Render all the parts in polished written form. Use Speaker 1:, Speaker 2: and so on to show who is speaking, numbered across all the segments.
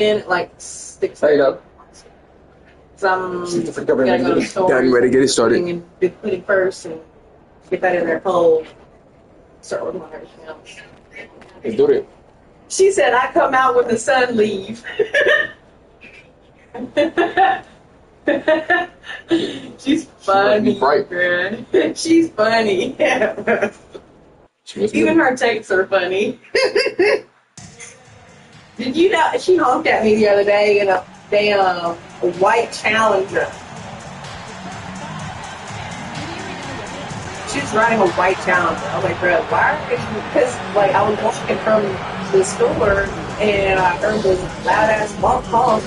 Speaker 1: in like 6.
Speaker 2: There you go.
Speaker 1: So I'm gonna go to the store.
Speaker 2: Done, ready, get it started.
Speaker 1: Put it first and get that in there cold. Start working on everything else.
Speaker 2: Let's do it.
Speaker 1: She said, I come out when the sun leaves. She's funny, man. She's funny. Even her takes are funny. Did you know she honked at me the other day in a damn white Challenger? She was riding a white Challenger. I was like, bro, why are you? Because like I was walking from the store and I heard this loud ass honk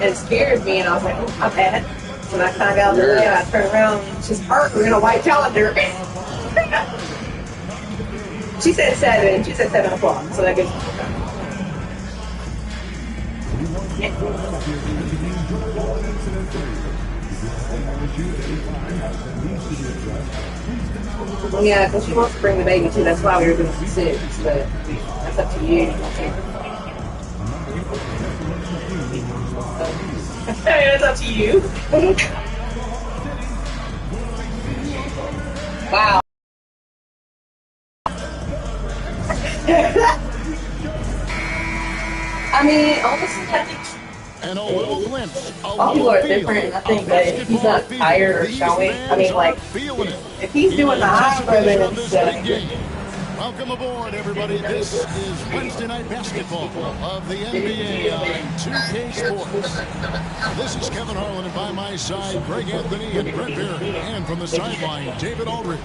Speaker 1: and it scared me and I was like, oh, my bad. When I kind of got out of the way and I turned around and she's parked in a white Challenger. She said 7. She said 7 o'clock. So that gives me time. Yeah, because she wants to bring the baby too. That's why we were doing 6. But that's up to you. It's up to you. Wow. I mean, honestly, I think all people are different. I think that if he's not tired or showing, I mean, like, if he's doing the high brother, it's
Speaker 3: Welcome aboard, everybody. This is Wednesday Night Basketball of the NBA on 2K Sports. This is Kevin Harlan, and by my side, Greg Anthony and Brett Berry. And from the sideline, David Aldridge.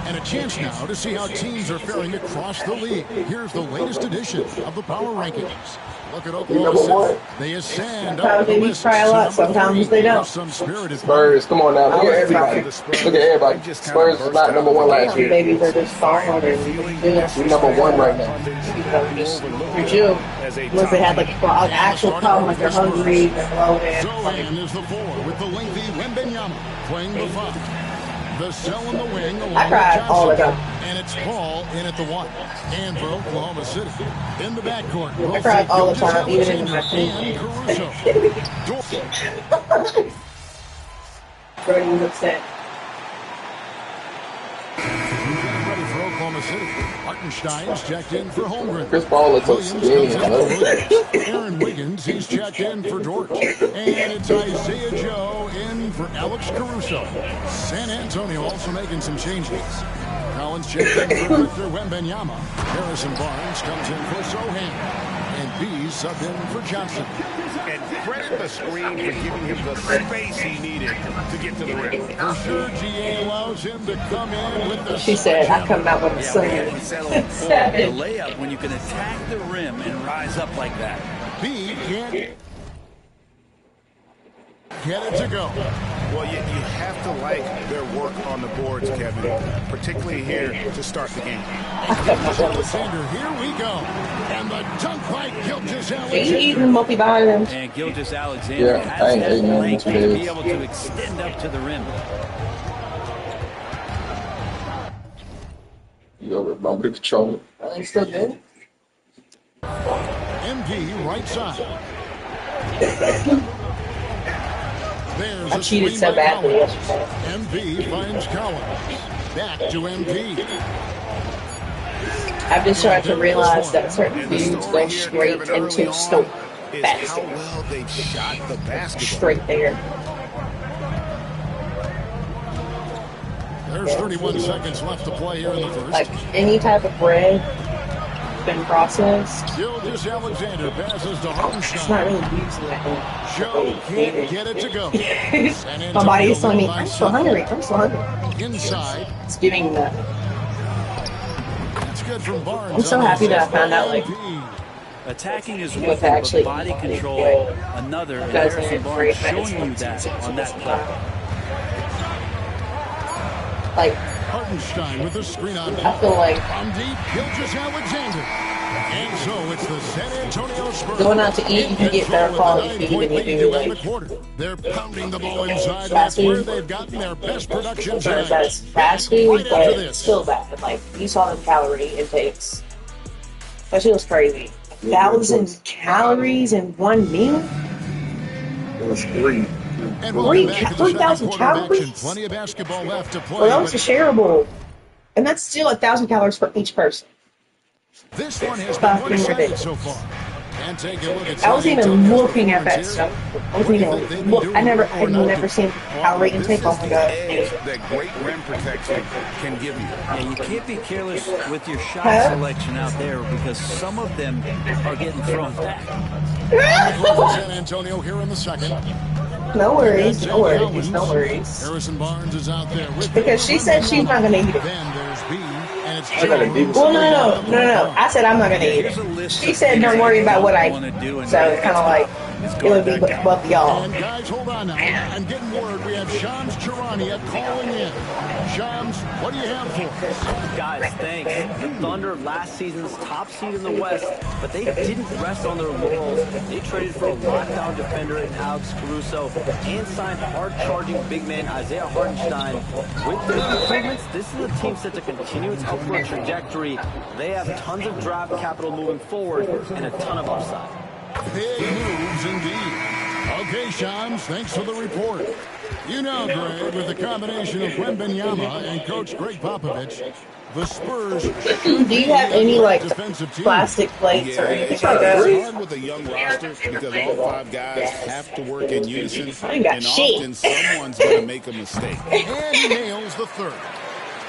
Speaker 3: And a chance now to see how teams are faring across the league. Here's the latest edition of the Power Rankings. Look at Oklahoma City. They ascend up the list.
Speaker 1: Try a lot. Sometimes they don't.
Speaker 2: Spurs, come on now. Look at everybody. Look at everybody. Spurs is not number 1 last year.
Speaker 1: Babies are just falling.
Speaker 2: We're number 1 right now.
Speaker 1: You're Jew. Unless they had like an actual problem, like they're hungry, they're bloated.
Speaker 3: Zohan is the 4 with the lengthy Wembenyama playing the 5. The cell in the wing along
Speaker 1: I cried
Speaker 3: with
Speaker 1: all the
Speaker 3: Johnson.
Speaker 1: time.
Speaker 3: And it's Paul in at the 1. And for Oklahoma City, in the backcourt,
Speaker 1: I cried all the time, even in my team. Brody was upset.
Speaker 3: Ready for Oklahoma City. Hartenstein's checked in for Holmgren.
Speaker 2: Chris Paul looks so skinny.
Speaker 3: Aaron Wiggins, he's checked in for Dort. And it's Isaiah Joe in for Alex Caruso. San Antonio also making some changes. Collins checked in for Victor Wembanyama. Harrison Barnes comes in for Zohan. And B subbed in for Johnson.
Speaker 4: And credit the screen for giving him the space he needed to get to the rim.
Speaker 3: For sure, GA allows him to come in with the...
Speaker 1: She said, I come out with a son.
Speaker 5: The layup when you can attack the rim and rise up like that.
Speaker 3: B can't get it to go.
Speaker 4: Well, you have to like their work on the boards, Kevin, particularly here to start the game.
Speaker 3: Alexander, here we go. And the dunk by Gilgeous
Speaker 1: Are you
Speaker 3: Alexander.
Speaker 1: eating multi-vitamins?
Speaker 5: And Gilgeous Alexander
Speaker 2: Yeah, I
Speaker 5: has
Speaker 2: ain't
Speaker 5: that
Speaker 2: eating
Speaker 5: length to
Speaker 2: them
Speaker 5: be able to extend up to the rim.
Speaker 2: You over bump the controller.
Speaker 1: Are they still good?
Speaker 3: MP right side. There's
Speaker 1: I
Speaker 3: a
Speaker 1: cheated
Speaker 3: screen
Speaker 1: so
Speaker 3: by
Speaker 1: badly
Speaker 3: Collins.
Speaker 1: yesterday.
Speaker 3: MP finds Collins. Back to MP.
Speaker 1: I've been starting to realize that certain dudes go straight into Stoke
Speaker 4: Is how
Speaker 1: basket.
Speaker 4: well they've shot the basketball.
Speaker 1: Straight there.
Speaker 3: There's 31 seconds left to play here in the first.
Speaker 1: Like any type of bread been processed.
Speaker 3: Gilgeous Alexander passes to
Speaker 1: It's not
Speaker 3: Hartenstein.
Speaker 1: really using that much.
Speaker 3: Joe can't get it to go.
Speaker 1: My body is telling me, I'm so hungry. I'm so hungry.
Speaker 3: Inside.
Speaker 1: It's giving the.
Speaker 3: That's good from Barnes.
Speaker 1: I'm so happy that I found out, like,
Speaker 5: Attacking is one
Speaker 1: With
Speaker 5: thing,
Speaker 1: actually
Speaker 5: but body control another. And
Speaker 1: guys
Speaker 5: Harrison
Speaker 1: are
Speaker 5: Barnes
Speaker 1: great
Speaker 5: showing you
Speaker 1: medicine.
Speaker 5: that on that play.
Speaker 1: Like,
Speaker 3: Hartenstein with the screen on
Speaker 1: I feel like
Speaker 3: from deep, Gilgeous Alexander. And so it's the San Antonio Spurs.
Speaker 1: going out to eat, you can get better quality food than you do, like,
Speaker 3: They're pounding the ball inside.
Speaker 1: fast
Speaker 3: That's where
Speaker 1: food.
Speaker 3: they've gotten their best production
Speaker 1: As that
Speaker 3: tonight.
Speaker 1: is fast food,
Speaker 3: Right after
Speaker 1: but
Speaker 3: this.
Speaker 1: still bad. Like, you saw the calorie intakes. That shit was crazy. 3,000 calories in one meal?
Speaker 2: It was 3.
Speaker 3: And welcome back to the
Speaker 1: 3,000
Speaker 3: second quarter of action.
Speaker 1: calories?
Speaker 3: Plenty of basketball left to play.
Speaker 1: Well, that was shareable. And that's still 1,000 calories for each person.
Speaker 3: This one has been one-sided so far. And take a look at
Speaker 1: I wasn't even looking at that stuff. I wasn't even look. I've never seen calorie intake. Oh my god.
Speaker 4: That great rim protection can give you.
Speaker 5: Yeah, you can't be careless with your shot selection out there because some of them are getting thrown back.
Speaker 3: San Antonio here in the second.
Speaker 1: No worries, no worries, no worries.
Speaker 3: Harrison Barnes is out there with
Speaker 1: because she said she's not gonna eat it.
Speaker 3: Then there's B, and it's
Speaker 1: well, no. I said I'm not gonna eat it. She said don't worry about what I eat. So it's kind of like it would be above y'all.
Speaker 3: And guys, hold on now. I'm getting word we have Shams Charania calling in. Shams, what do you have for us?
Speaker 6: Guys, thanks. The Thunder, last season's top seed in the West, but they didn't rest on their laurels. They traded for a lockdown defender in Alex Caruso and signed hard-charging big man Isaiah Hartenstein. With those improvements, this is a team set to continue its upward trajectory. They have tons of draft capital moving forward and a ton of upside.
Speaker 3: Big moves indeed. Okay, Shams, thanks for the report. You know, Greg, with the combination of Wembanyama and Coach Greg Popovich, the Spurs.
Speaker 1: Do you have any like plastic plates or anything like that?
Speaker 4: It's hard with a young roster because all 5 guys have to work in unison, and often someone's going to make a mistake.
Speaker 3: And he nails the third.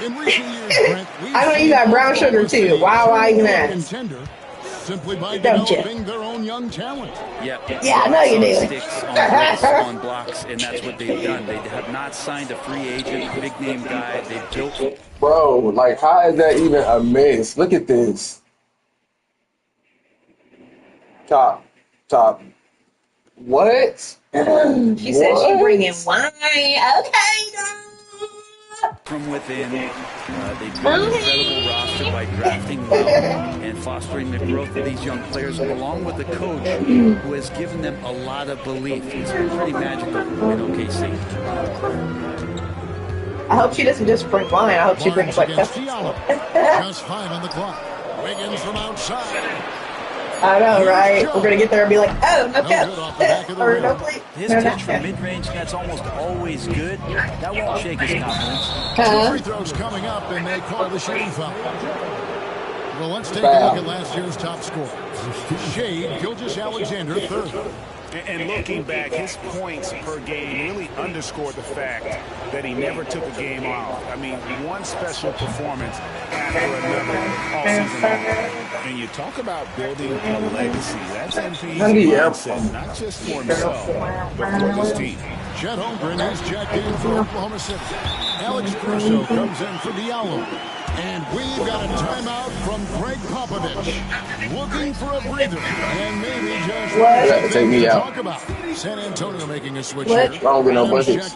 Speaker 3: In recent years, Brent,
Speaker 1: I know you got brown sugar too. Why I even ask?
Speaker 3: Contender, simply by developing their own young talent.
Speaker 5: Yeah,
Speaker 1: I know you do.
Speaker 5: Sticks on bricks, on blocks, and that's what they've done. They have not signed a free agent, big name guy. They built.
Speaker 2: Bro, like, how is that even a miss? Look at this. Top. What?
Speaker 1: She said she bringing wine. Okay,
Speaker 5: From within, they built an incredible roster by drafting well and fostering the growth of these young players, along with the coach who has given them a lot of belief. It's been pretty magical in OKC.
Speaker 1: I hope she doesn't just bring wine. I hope she brings like
Speaker 3: Just 5 on the clock. Wiggins from outside.
Speaker 1: I know, right? We're gonna get there and be like, oh, no cup, or no plate.
Speaker 5: His touch from mid-range, that's almost always good. That won't shake his confidence.
Speaker 3: Free throws coming up, and they call the shooting foul. Well, let's take a look at last year's top scorer. Shai Gilgeous-Alexander, third.
Speaker 4: And looking back, his points per game really underscored the fact that he never took a game off. I mean, one special performance after another all season long. And you talk about building a legacy. That's MP's mindset, not just for himself, but for his team.
Speaker 3: Chet Holmgren is checked in for Oklahoma City. Alex Caruso comes in for Diallo. And we've got a timeout from Greg Popovich. Looking for a breather. And maybe just
Speaker 2: what? Take me out.
Speaker 3: Talk about San Antonio making a switch
Speaker 2: here. I don't get no buckets.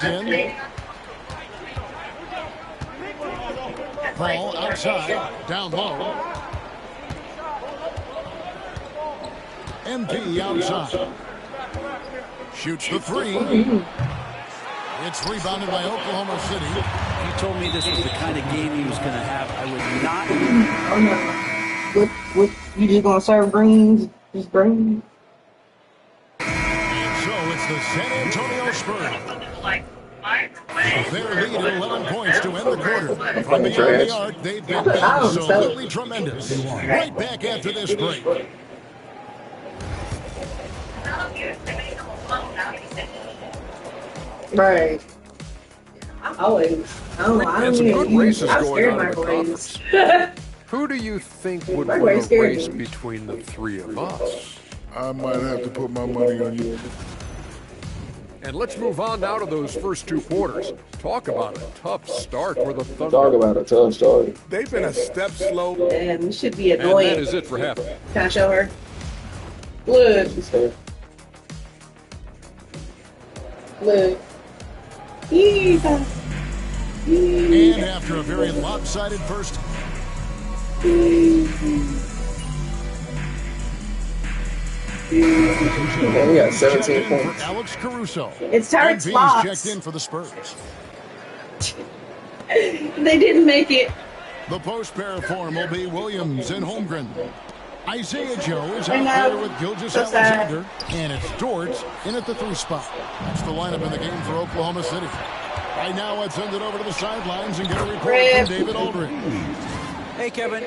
Speaker 3: Paul outside. Down low. MP outside. Shoots the three. It's rebounded by Oklahoma City.
Speaker 5: He told me this was the kind of game he was going to have. I would not.
Speaker 1: What, you just going to serve greens? Just greens?
Speaker 3: And so it's the San Antonio Spurs. Their lead at 11 points to end the quarter. From beyond the arc, they've been absolutely tremendous. Right back after this break.
Speaker 1: Right. I don't
Speaker 7: some good races
Speaker 1: I'm
Speaker 7: going on in the
Speaker 1: conference.
Speaker 7: Who do you think would win a race between the 3 of us?
Speaker 8: I might have to put my money on you.
Speaker 7: And let's move on now to those first 2 quarters. Talk about a tough start for the Thunder.
Speaker 2: Talk about a tough start.
Speaker 8: They've been a step slow.
Speaker 1: And we should be annoying.
Speaker 7: And that is it for half.
Speaker 1: Can I show her? Look. Look.
Speaker 3: And after a very lopsided first.
Speaker 2: Okay, we got 17 points.
Speaker 3: Alex Caruso.
Speaker 1: It's Tarek Fox.
Speaker 3: Checked in for the Spurs.
Speaker 1: They didn't make it.
Speaker 3: The post pair form will be Williams and Holmgren. Isaiah Joe is out there with Gilgeous Alexander, and it's Dort in at the 3 spot. That's the lineup in the game for Oklahoma City. Right now, let's send it over to the sidelines and get a report from David Aldridge.
Speaker 9: Hey, Kevin.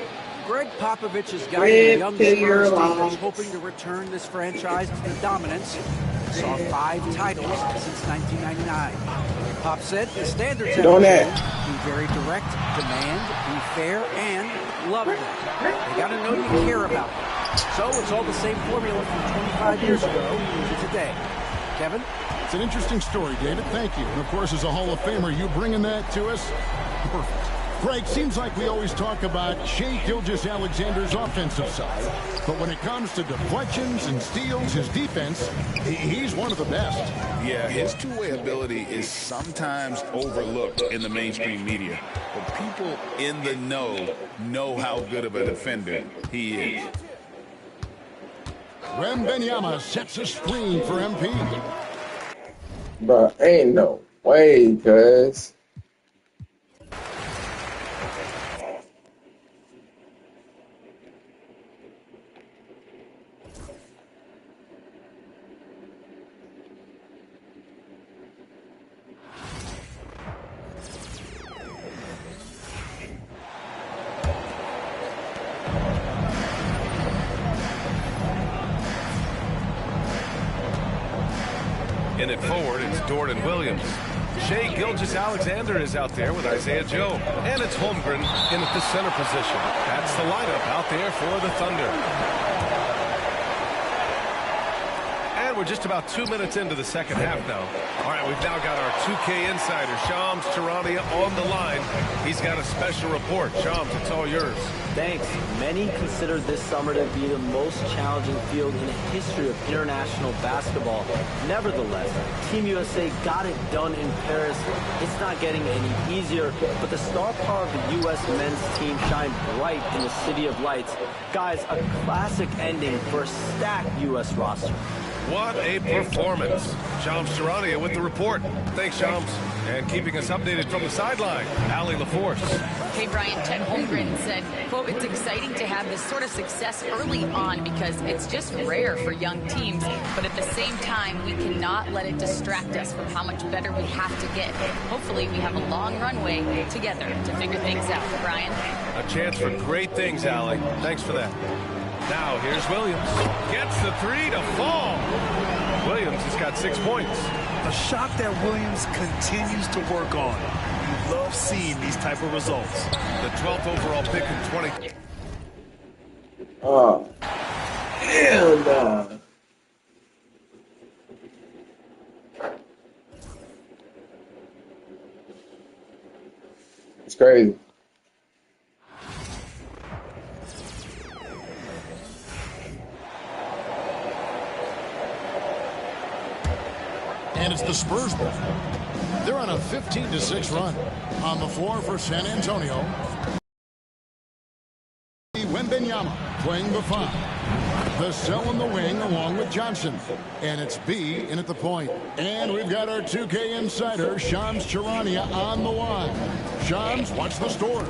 Speaker 9: Greg Popovich has got a young Spurs team that's hoping to return this franchise to the dominance. Saw 5 titles since 1999. Pop said the standards have changed. Be very direct, demand, be fair, and love them. They got to know you care about them. So it's all the same formula from 25 years ago to today. Kevin?
Speaker 3: It's an interesting story, David. Thank you. And, of course, as a Hall of Famer, you bringing that to us? Perfect. Greg, seems like we always talk about Shai Gilgeous-Alexander's offensive side, but when it comes to deflections and steals, his defense, he's one of the best.
Speaker 4: Yeah, his two-way ability is sometimes overlooked in the mainstream media, but people in the know how good of a defender he is.
Speaker 3: Wembanyama sets a screen for MP.
Speaker 2: Bro, ain't no way, cuz.
Speaker 10: In it forward, it's Dort and Williams. Shai Gilgeous-Alexander is out there with Isaiah Joe. And it's Holmgren in at the center position. That's the lineup out there for the Thunder. And we're just about 2 minutes into the second half now. All right, we've now got our 2K insider, Shams Charania, on the line. He's got a special report. Shams, it's all yours.
Speaker 6: Thanks. Many consider this summer to be the most challenging field in the history of international basketball. Nevertheless, Team USA got it done in Paris. It's not getting any easier, but the star power of the U.S. men's team shined bright in the City of Lights. Guys, a classic ending for a stacked U.S. roster.
Speaker 10: What a performance. Shams Charania with the report. Thanks, Shams. And keeping us updated from the sideline, Allie LaForce.
Speaker 11: Hey, Brian, Chet Holmgren said, quote, "It's exciting to have this sort of success early on because it's just rare for young teams, but at the same time, we cannot let it distract us from how much better we have to get. Hopefully, we have a long runway together to figure things out." Brian?
Speaker 10: A chance for great things, Allie. Thanks for that. Now, here's Williams. Gets the 3 to fall. Williams has got 6 points.
Speaker 12: A shot that Williams continues to work on. You love seeing these type of results.
Speaker 10: The 12th overall pick in 20.
Speaker 2: Oh, hell no. It's crazy.
Speaker 3: And it's the Spurs ball. They're on a 15-6 run. On the floor for San Antonio, Wembanyama playing the 5. The cell in the wing along with Johnson. And it's B in at the point. And we've got our 2K insider, Shams Charania, on the line. Shams, what's the story?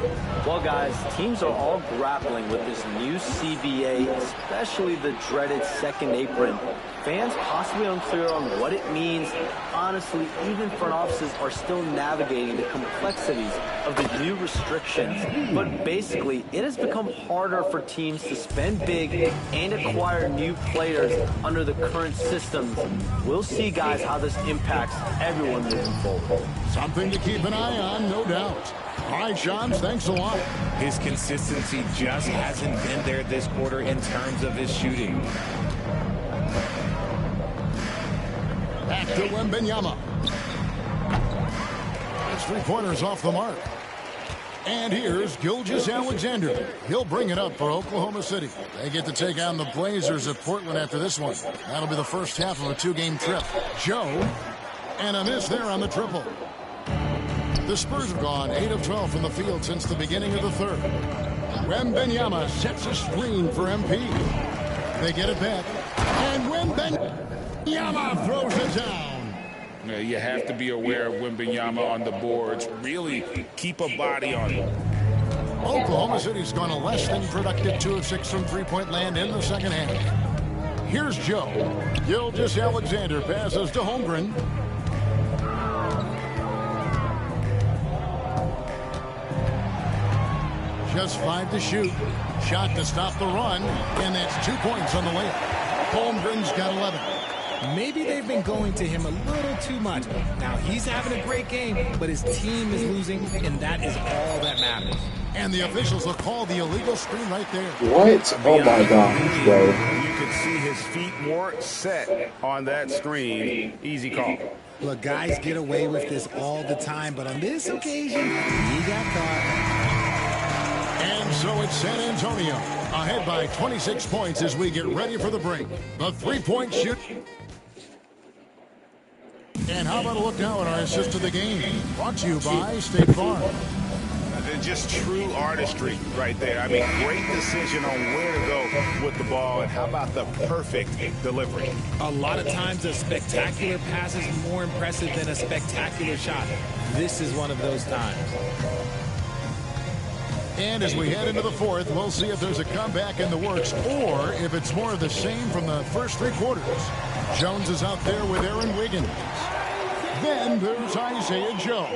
Speaker 6: Well, guys, teams are all grappling with this new CBA, especially the dreaded second apron. Fans possibly unclear on what it means. Honestly, even front offices are still navigating the complexities of the new restrictions. But basically, it has become harder for teams to spend big and acquire new players under the current systems. We'll see, guys, how this impacts everyone moving forward.
Speaker 3: Something to keep an eye on, no doubt. All right, Shams, thanks a lot.
Speaker 13: His consistency just hasn't been there this quarter in terms of his shooting.
Speaker 3: Back to Wembanyama. His 3-pointers off the mark. And here's Gilgeous-Alexander. He'll bring it up for Oklahoma City. They get to take on the Blazers at Portland after this one. That'll be the first half of a 2-game trip. Joe, and a miss there on the triple. The Spurs have gone 8 of 12 from the field since the beginning of the third. Wembanyama sets a screen for MP. They get it back. And Wembanyama throws it down.
Speaker 13: You have to be aware of Wembanyama on the boards. Really keep a body on him.
Speaker 3: Oklahoma City's gone a less than productive 2 of 6 from three-point land in the second half. Here's Joe. Gilgeous-Alexander passes to Holmgren. Just 5 to shoot. Shot to stop the run, and that's 2 points on the layup. Holmgren's got 11.
Speaker 13: Maybe they've been going to him a little too much. Now, he's having a great game, but his team is losing, and that is all that matters.
Speaker 3: And the officials will call the illegal screen right there.
Speaker 2: What? Oh my gosh, bro.
Speaker 4: You could see his feet weren't set on that screen. Easy call.
Speaker 12: Look, guys get away with this all the time, but on this occasion, he got caught.
Speaker 3: And so it's San Antonio, ahead by 26 points as we get ready for the break. The three-point shoot. And how about a look now at our assist of the game? Brought to you by State Farm.
Speaker 4: Just true artistry right there. I mean, great decision on where to go with the ball, and how about the perfect delivery?
Speaker 13: A lot of times a spectacular pass is more impressive than a spectacular shot. This is one of those times.
Speaker 3: And as we head into the fourth, we'll see if there's a comeback in the works or if it's more of the same from the first 3 quarters. Jones is out there with Aaron Wiggins. Then there's Isaiah Joe.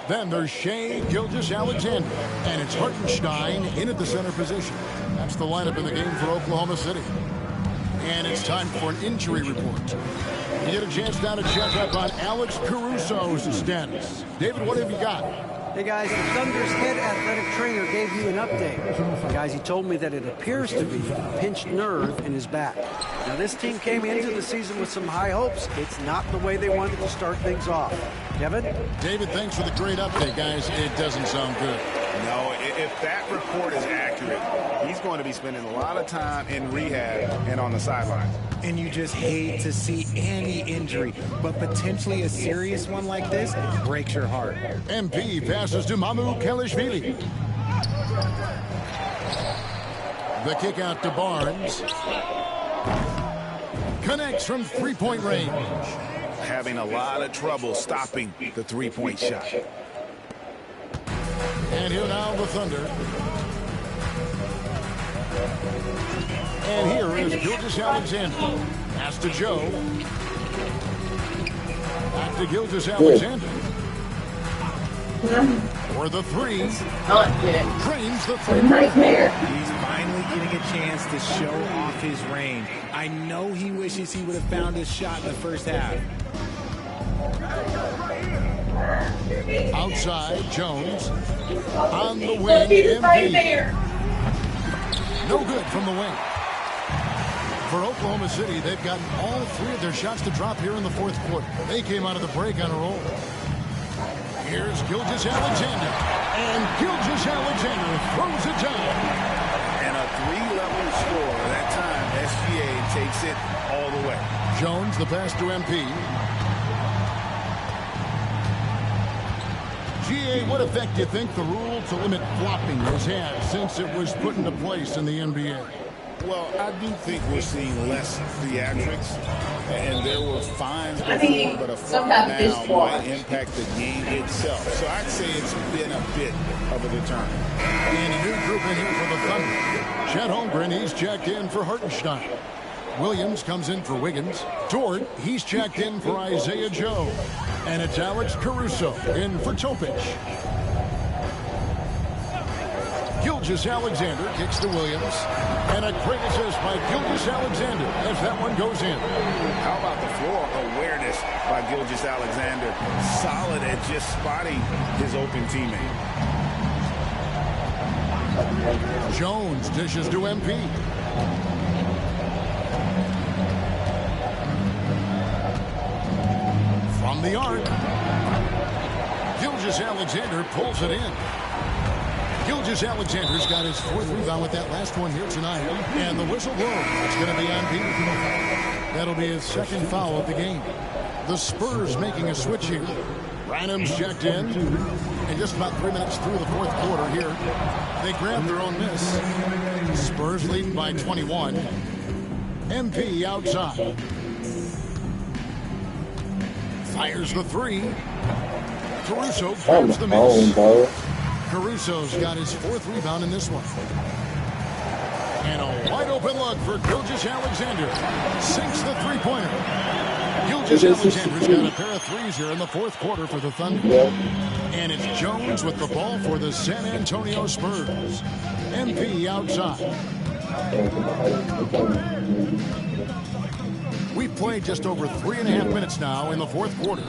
Speaker 3: Then there's Shai, Gilgeous-Alexander, and it's Hartenstein in at the center position. That's the lineup in the game for Oklahoma City. And it's time for an injury report. You get a chance now to check up on Alex Caruso's status. David, what have you got?
Speaker 9: Hey guys, the Thunder's head athletic trainer gave you an update. Guys, he told me that it appears to be a pinched nerve in his back. Now this team came into the season with some high hopes. It's not the way they wanted to start things off. Kevin?
Speaker 3: David, thanks for the great update, guys. It doesn't sound good.
Speaker 4: No, if that report is accurate, he's going to be spending a lot of time in rehab and on the sidelines.
Speaker 13: And you just hate to see any injury, but potentially a serious one like this breaks your heart.
Speaker 3: MP passes to Mamu Kelishvili. The kick out to Barnes. Connects from three-point range.
Speaker 4: Having a lot of trouble stopping the three-point shot.
Speaker 3: And here now the Thunder. And here is Gilgeous-Alexander. Pass to Joe. Back to Gilgeous-Alexander. For the three. Drains the three.
Speaker 13: He's finally getting a chance to show off his range. I know he wishes he would have found his shot in the first half.
Speaker 3: Outside, Jones. On the wing, MP. No good from the wing. For Oklahoma City, they've gotten all 3 of their shots to drop here in the fourth quarter. They came out of the break on a roll. Here's Gilgeous-Alexander. And Gilgeous-Alexander throws it down.
Speaker 4: And a 3-level score. That time, SGA takes it all the way.
Speaker 3: Jones, the pass to MP. GA, what effect do you think the rule to limit flopping has had since it was put into place in the NBA?
Speaker 4: Well, I do think we're seeing less theatrics, and there were fines before, but a flop now might impact the game itself. So I'd say it's been a bit of a deterrent.
Speaker 3: And a new group in here for the Thunder. Chet Holmgren, he's checked in for Hartenstein. Williams comes in for Wiggins. Dort, he's checked in for Isaiah Joe. And it's Alex Caruso in for Topic. Gilgeous-Alexander kicks to Williams. And a great assist by Gilgeous-Alexander as that one goes in.
Speaker 4: How about the floor awareness by Gilgeous-Alexander? Solid at just spotting his open teammate.
Speaker 3: Jones dishes to MP. From the arc. Gilgeous-Alexander pulls it in. Gilgeous-Alexander's got his 4th rebound with that last one here tonight. And the whistle blows. It's going to be on Pete. That'll be his 2nd foul of the game. The Spurs making a switch here. Branham's checked in. And just about 3 minutes through the 4th quarter here, they grab their own miss. Spurs leading by 21. MP outside. Fires the 3. Caruso grabs the miss. Caruso's got his 4th rebound in this one. And a wide open look for Alexander. Sinks the three-pointer. Alexander's got a pair of threes here in the 4th quarter for the Thunder. And it's Jones with the ball for the San Antonio Spurs. MP outside. We've played just over 3.5 minutes now in the 4th quarter.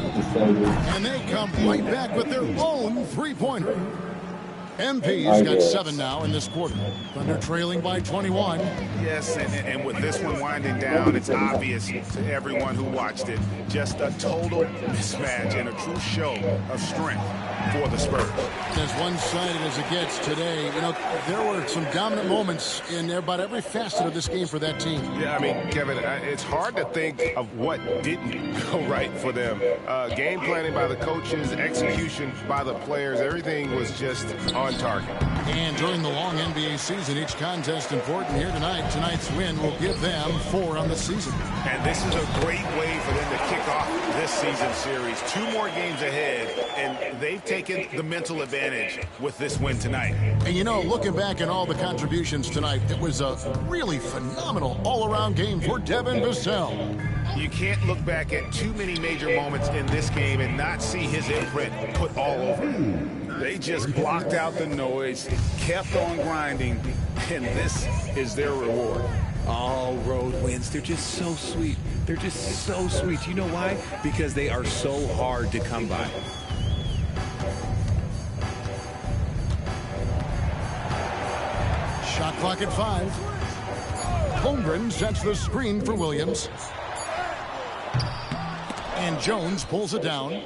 Speaker 3: And they come right back with their own three-pointer. MP's got 7 now in this quarter. Thunder trailing by 21.
Speaker 4: Yes, and with this one winding down, it's obvious to everyone who watched it. Just a total mismatch and a true show of strength for the Spurs.
Speaker 3: As one-sided as it gets today, you know, there were some dominant moments in about every facet of this game for that team.
Speaker 4: Yeah, I mean, Kevin, it's hard to think of what didn't go right for them. Game planning by the coaches, execution by the players, everything was just on target.
Speaker 3: And during the long NBA season, each contest important here tonight. Tonight's win will give them 4 on the season.
Speaker 4: And this is a great way for them to kick off this season series. 2 more games ahead, and they've taken the mental advantage with this win tonight.
Speaker 3: And you know, looking back at all the contributions tonight, it was a really phenomenal all-around game for Devin Vassell.
Speaker 4: You can't look back at too many major moments in this game and not see his imprint put all over it. They just blocked out the noise, kept on grinding, and this is their reward.
Speaker 5: All road wins, they're just so sweet. They're just so sweet. You know why? Because they are so hard to come by.
Speaker 3: Shot clock at 5. Holmgren sets the screen for Williams. And Jones pulls it down.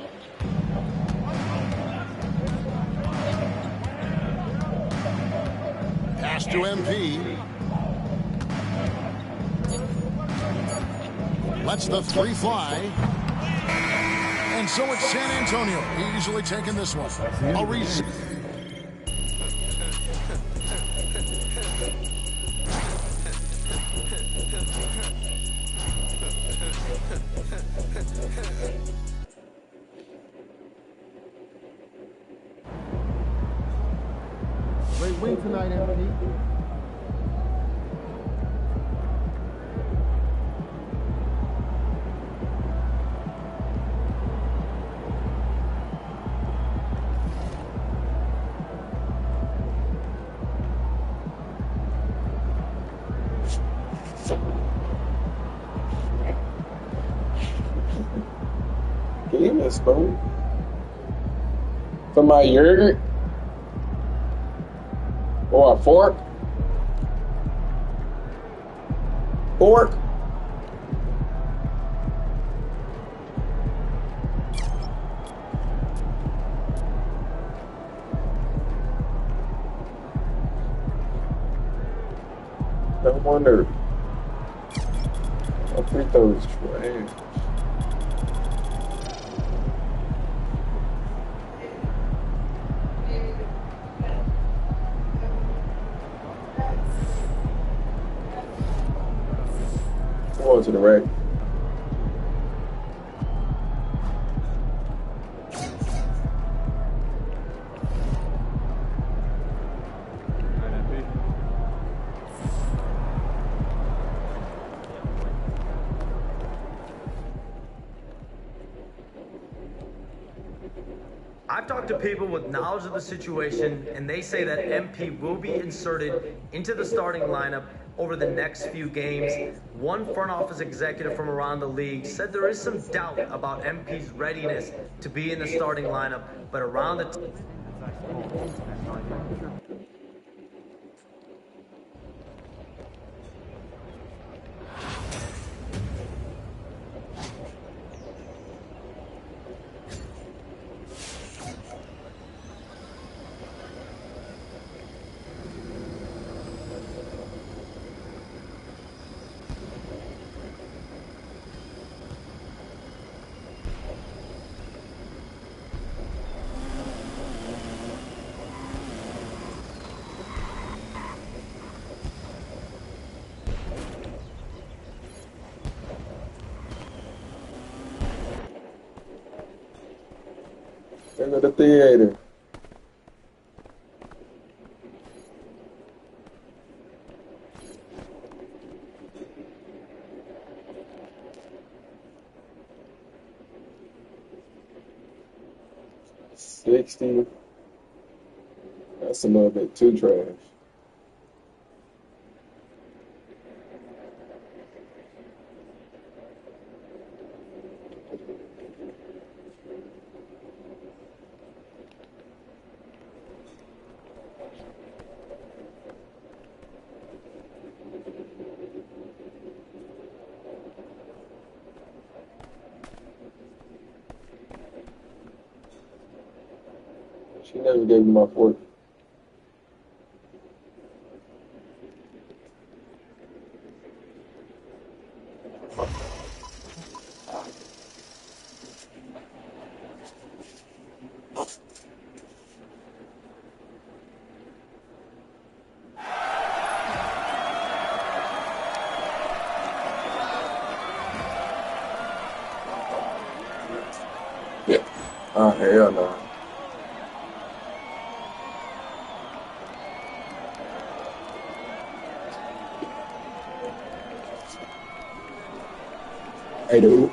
Speaker 3: Pass to MP. Lets the 3 fly. And so it's San Antonio easily taking this one. A reason.
Speaker 14: Great win tonight, MP.
Speaker 2: Give me a spoon. For my yogurt? Or a fork? Fork? No wonder. My free throws trash. Going to the rack.
Speaker 6: I've talked to people with knowledge of the situation, and they say that MP will be inserted into the starting lineup over the next few games. One front office executive from around the league said there is some doubt about MP's readiness to be in the starting lineup, but around the
Speaker 2: Into the theater. 60. That's a little bit too trash. She never gave me my 40. Yeah. Oh, hell no. Hey, dude.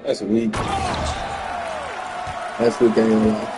Speaker 2: That's weak. That's weak anyway.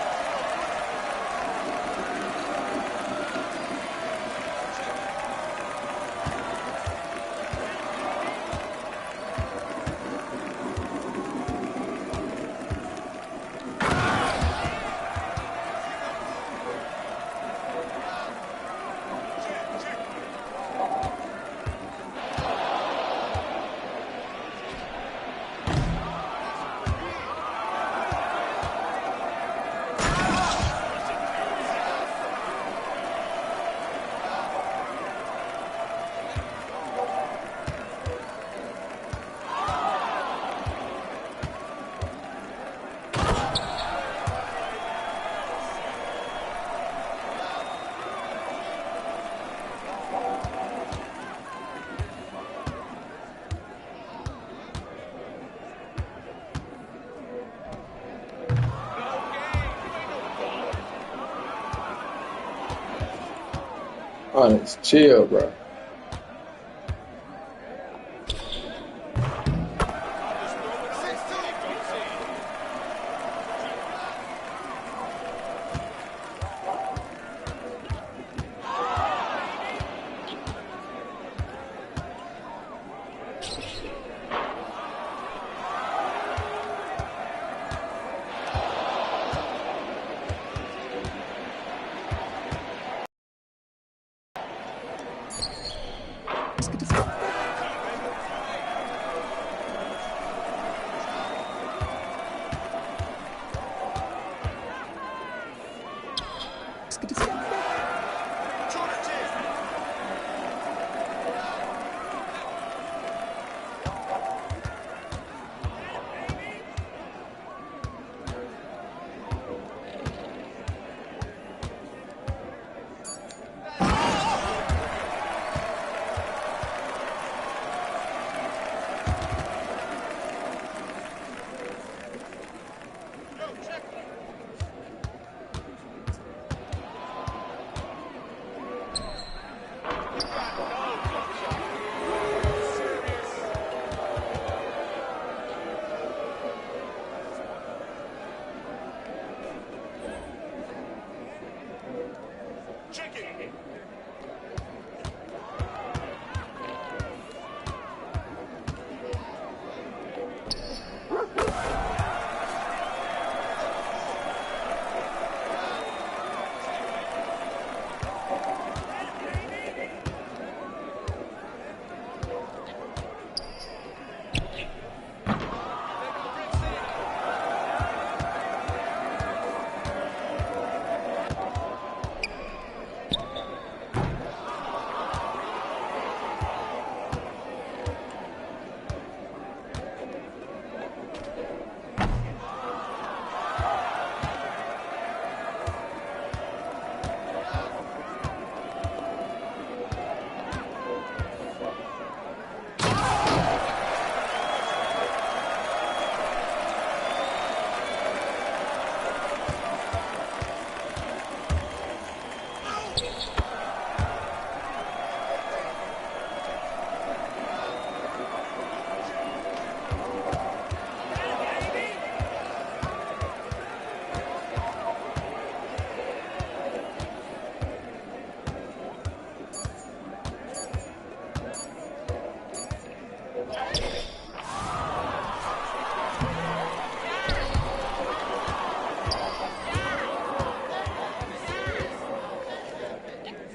Speaker 2: Honest, chill, bro.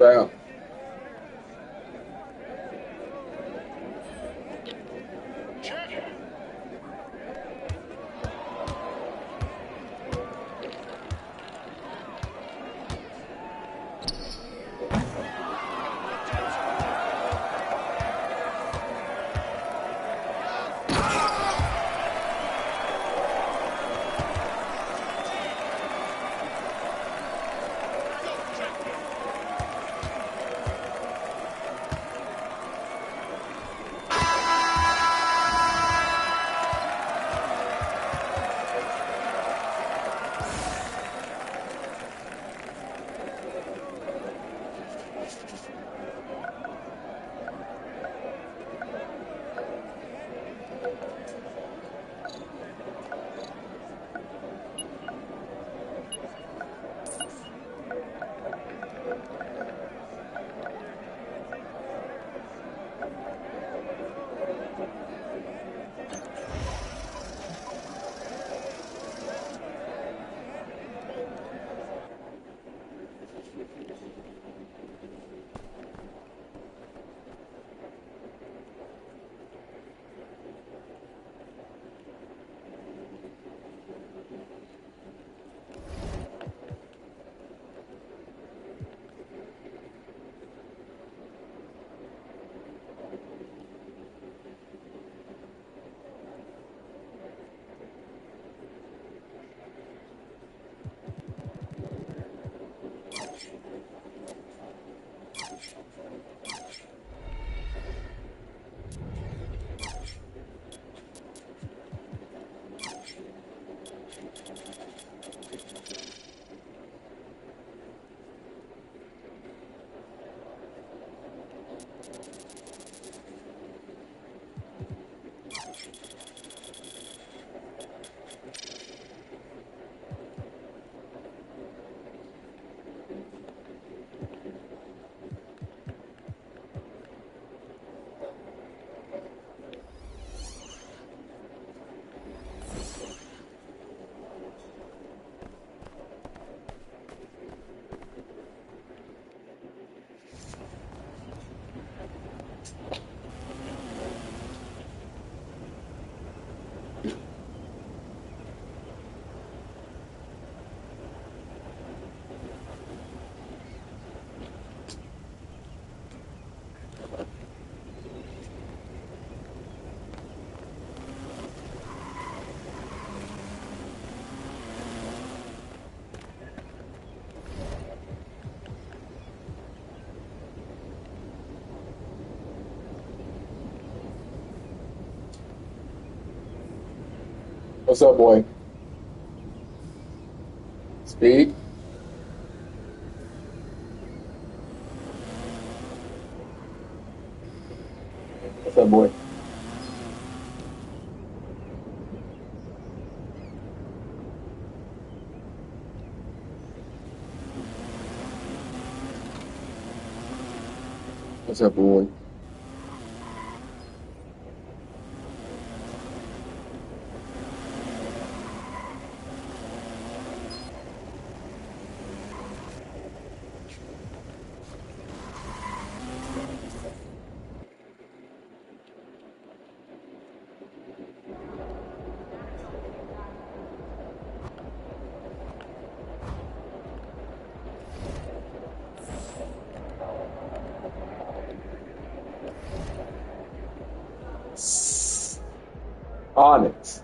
Speaker 2: Foul. What's up, boy? Speed. What's up, boy? What's up, boy? Onyx.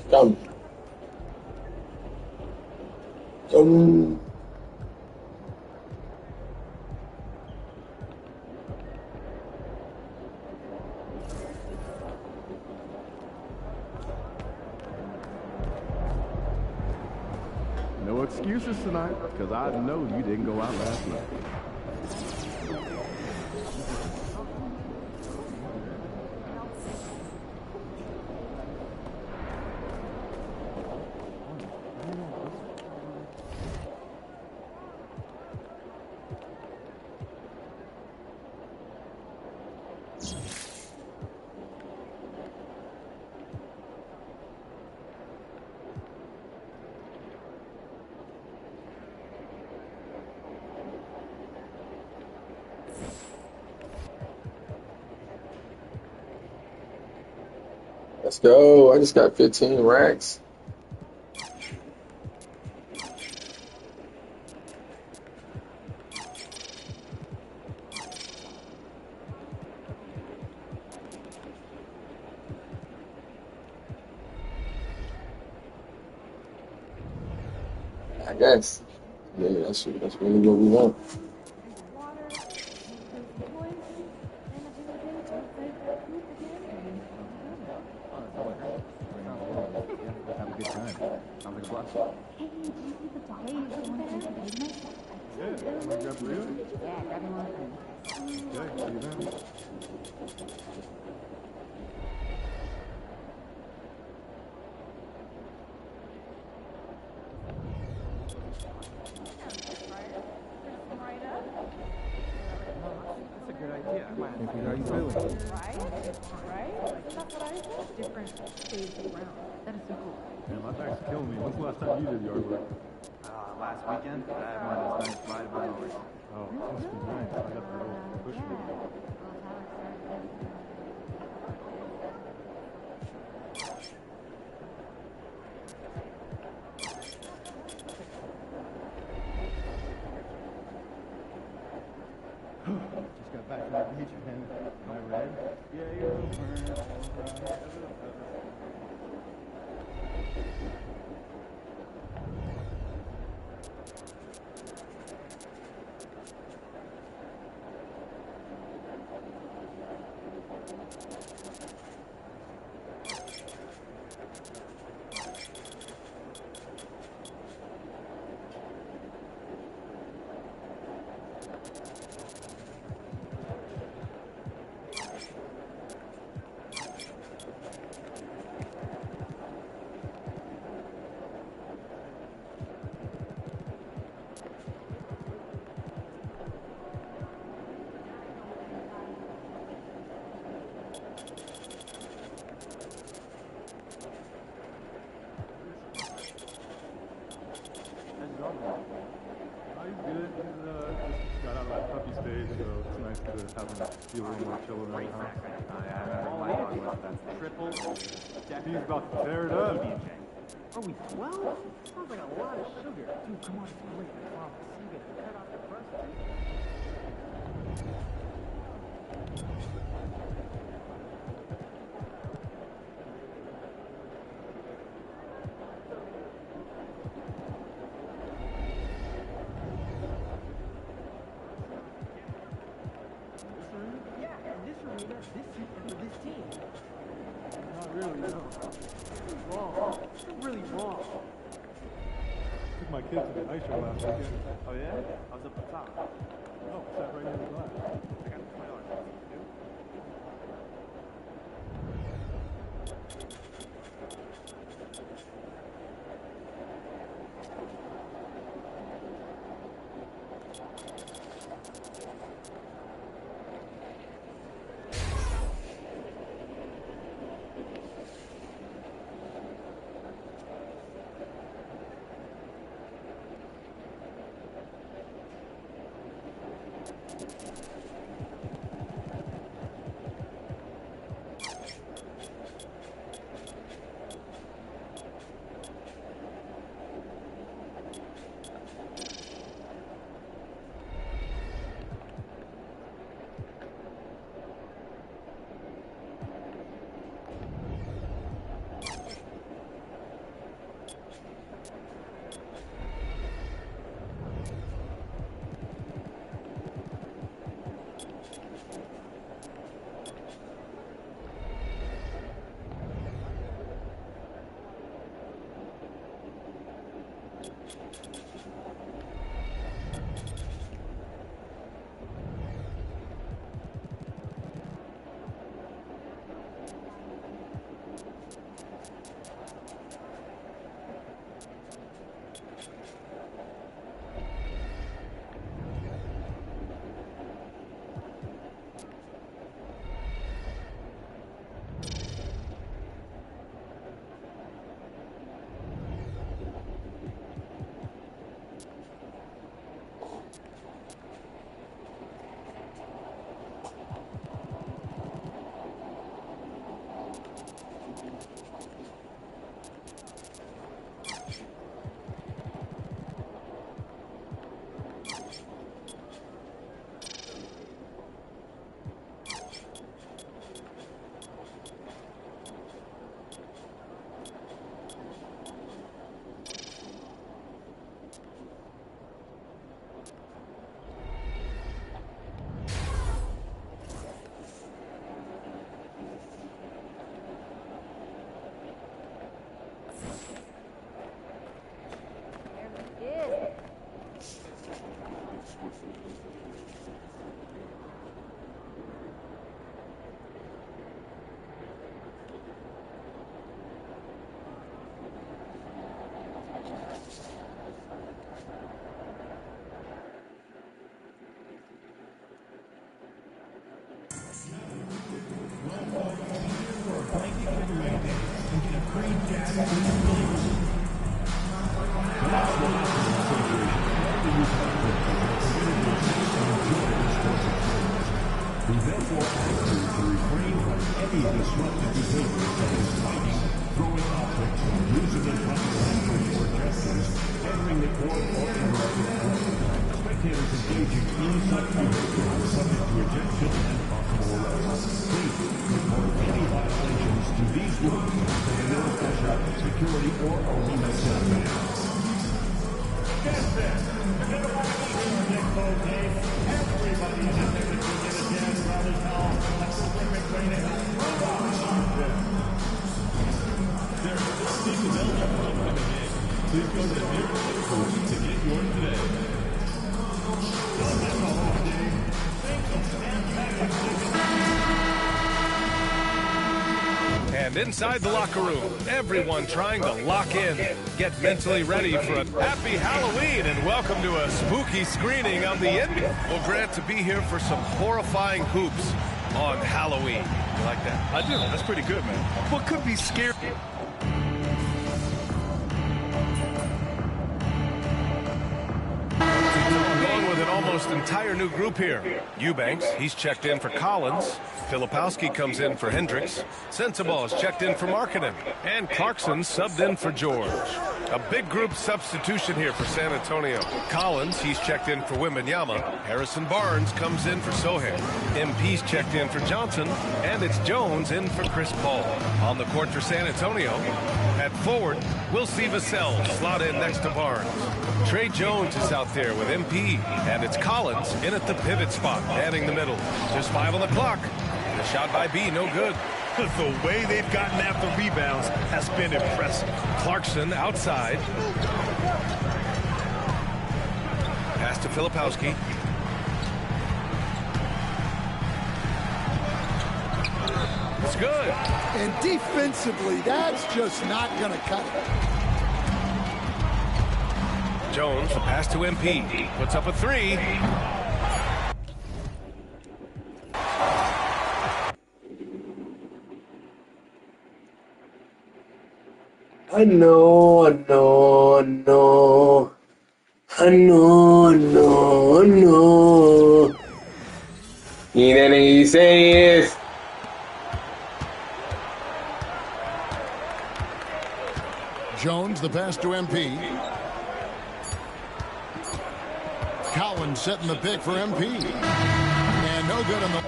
Speaker 2: Come. Come.
Speaker 15: No excuse
Speaker 14: assist tonight, because I know you didn't go out last night.
Speaker 2: Let's go. I just got 15 racks. I guess. Yeah, that's really what we want.
Speaker 14: Have a good time. Sounds like a blast.
Speaker 15: Hey, did you see the dog? Hey, you want to take the pig next?
Speaker 14: Yeah, want to grab Rio?
Speaker 15: Yeah, grab him on.
Speaker 14: Okay, see you then.
Speaker 16: That's a good idea.
Speaker 14: Hey, Peter, how you feeling?
Speaker 16: Right? Isn't that what I said? Different shades of brown. That is so cool.
Speaker 14: Man, my back's killing me. When's the last time you did yard work?
Speaker 17: Last weekend, I had one of those nice ride-along mowers.
Speaker 14: Oh, it must be nice. I got the little push mower. Just got back from the beach, man. Am I red? Yeah, you're over. He's good. He's just got out of that puppy stage, so it's nice to have him feel a little more chill around the house.
Speaker 17: Triple.
Speaker 14: He's about to tear it up.
Speaker 16: Are we 12? Sounds like a lot of sugar. Dude, come on, it's great. Wow, see you cut off the first this team.
Speaker 14: Not really, no.
Speaker 16: Wrong. You're really wrong.
Speaker 14: Took my kids to the ice show last weekend.
Speaker 17: Oh, yeah? I was up the top.
Speaker 14: Oh, sat right near the glass.
Speaker 17: I got $20.
Speaker 18: detention and possible arrest. Please report any violations to these rules to the nearest usher, security, or arena staff member. Yes, sir. Everybody's attended to get a jazz rally now. That's a perfect way to help move on. There's 60 available for upcoming games. Please go to the nearest store to get yours today. Don't miss the whole game. Think of
Speaker 10: And inside the locker room, everyone trying to lock in, get mentally ready for a happy Halloween and welcome to a spooky screening of the NBA. Well, Grant, to be here for some horrifying hoops on Halloween. You like that?
Speaker 19: I do. That's pretty good, man. What could be scary?
Speaker 10: Going with an almost entire new group here. Eubanks, he's checked in for Collins. Filipowski comes in for Hendricks. Sensabaugh is checked in for Markkanen. And Clarkson subbed in for George. A big group substitution here for San Antonio. Collins, he's checked in for Wembanyama. Harrison Barnes comes in for Sohan. MP's checked in for Johnson. And it's Jones in for Chris Paul. On the court for San Antonio, at forward, we'll see Vassell slot in next to Barnes. Trey Jones is out there with MP. And it's Collins in at the pivot spot, manning the middle. Just 5 on the clock. The shot by B, no good.
Speaker 19: The way they've gotten after rebounds has been impressive.
Speaker 10: Clarkson outside. Pass to Filipowski. It's good.
Speaker 20: And defensively, that's just not going to cut it.
Speaker 10: Jones, a pass to MP. Puts up a 3.
Speaker 2: I know. You know what he says.
Speaker 3: Jones, the pass to MP. Collins setting the pick for MP. And no good on the...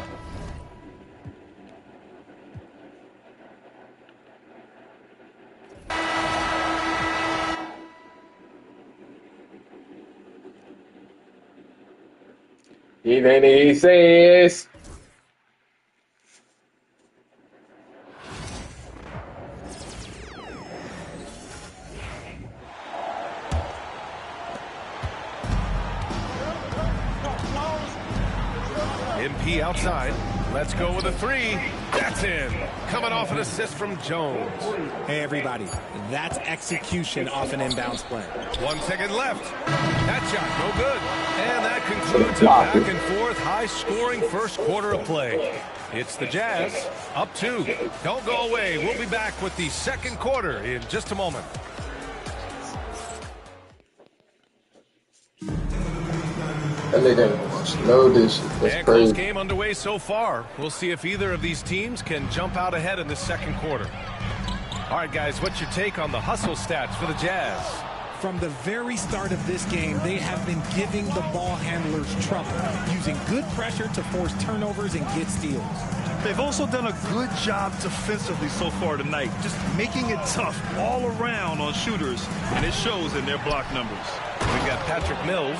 Speaker 2: You know what he says.
Speaker 10: MP outside. Let's go with a 3. That's in. Coming off an assist from Jones.
Speaker 13: Hey, everybody. That's execution off an inbounds play.
Speaker 10: 1 second left. That shot, no good. And that concludes a back-and-forth, high-scoring first quarter of play. It's the Jazz, up 2. Don't go away. We'll be back with the second quarter in just a moment.
Speaker 2: Slow this. That's
Speaker 10: and
Speaker 2: crazy.
Speaker 10: close game underway so far. We'll see if either of these teams can jump out ahead in the second quarter. All right, guys, what's your take on the hustle stats for the Jazz?
Speaker 13: From the very start of this game, they have been giving the ball handlers trouble, using good pressure to force turnovers and get steals.
Speaker 19: They've also done a good job defensively so far tonight, just making it tough all around on shooters, and it shows in their block numbers.
Speaker 10: We've got Patrick Mills,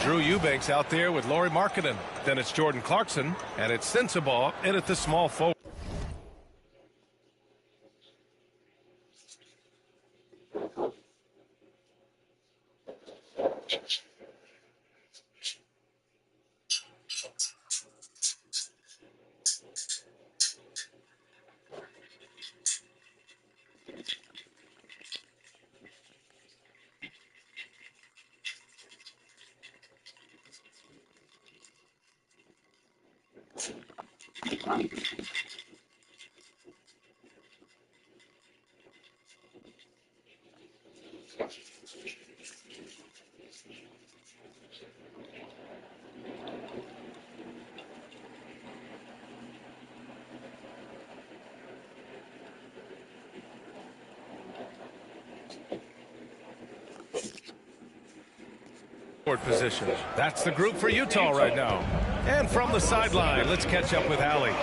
Speaker 10: Drew Eubanks out there with Lauri Markkanen. Then it's Jordan Clarkson, and it's Sensabaugh in at the small forward. position. That's the group for Utah right now. And from the sideline, let's catch up with Allie.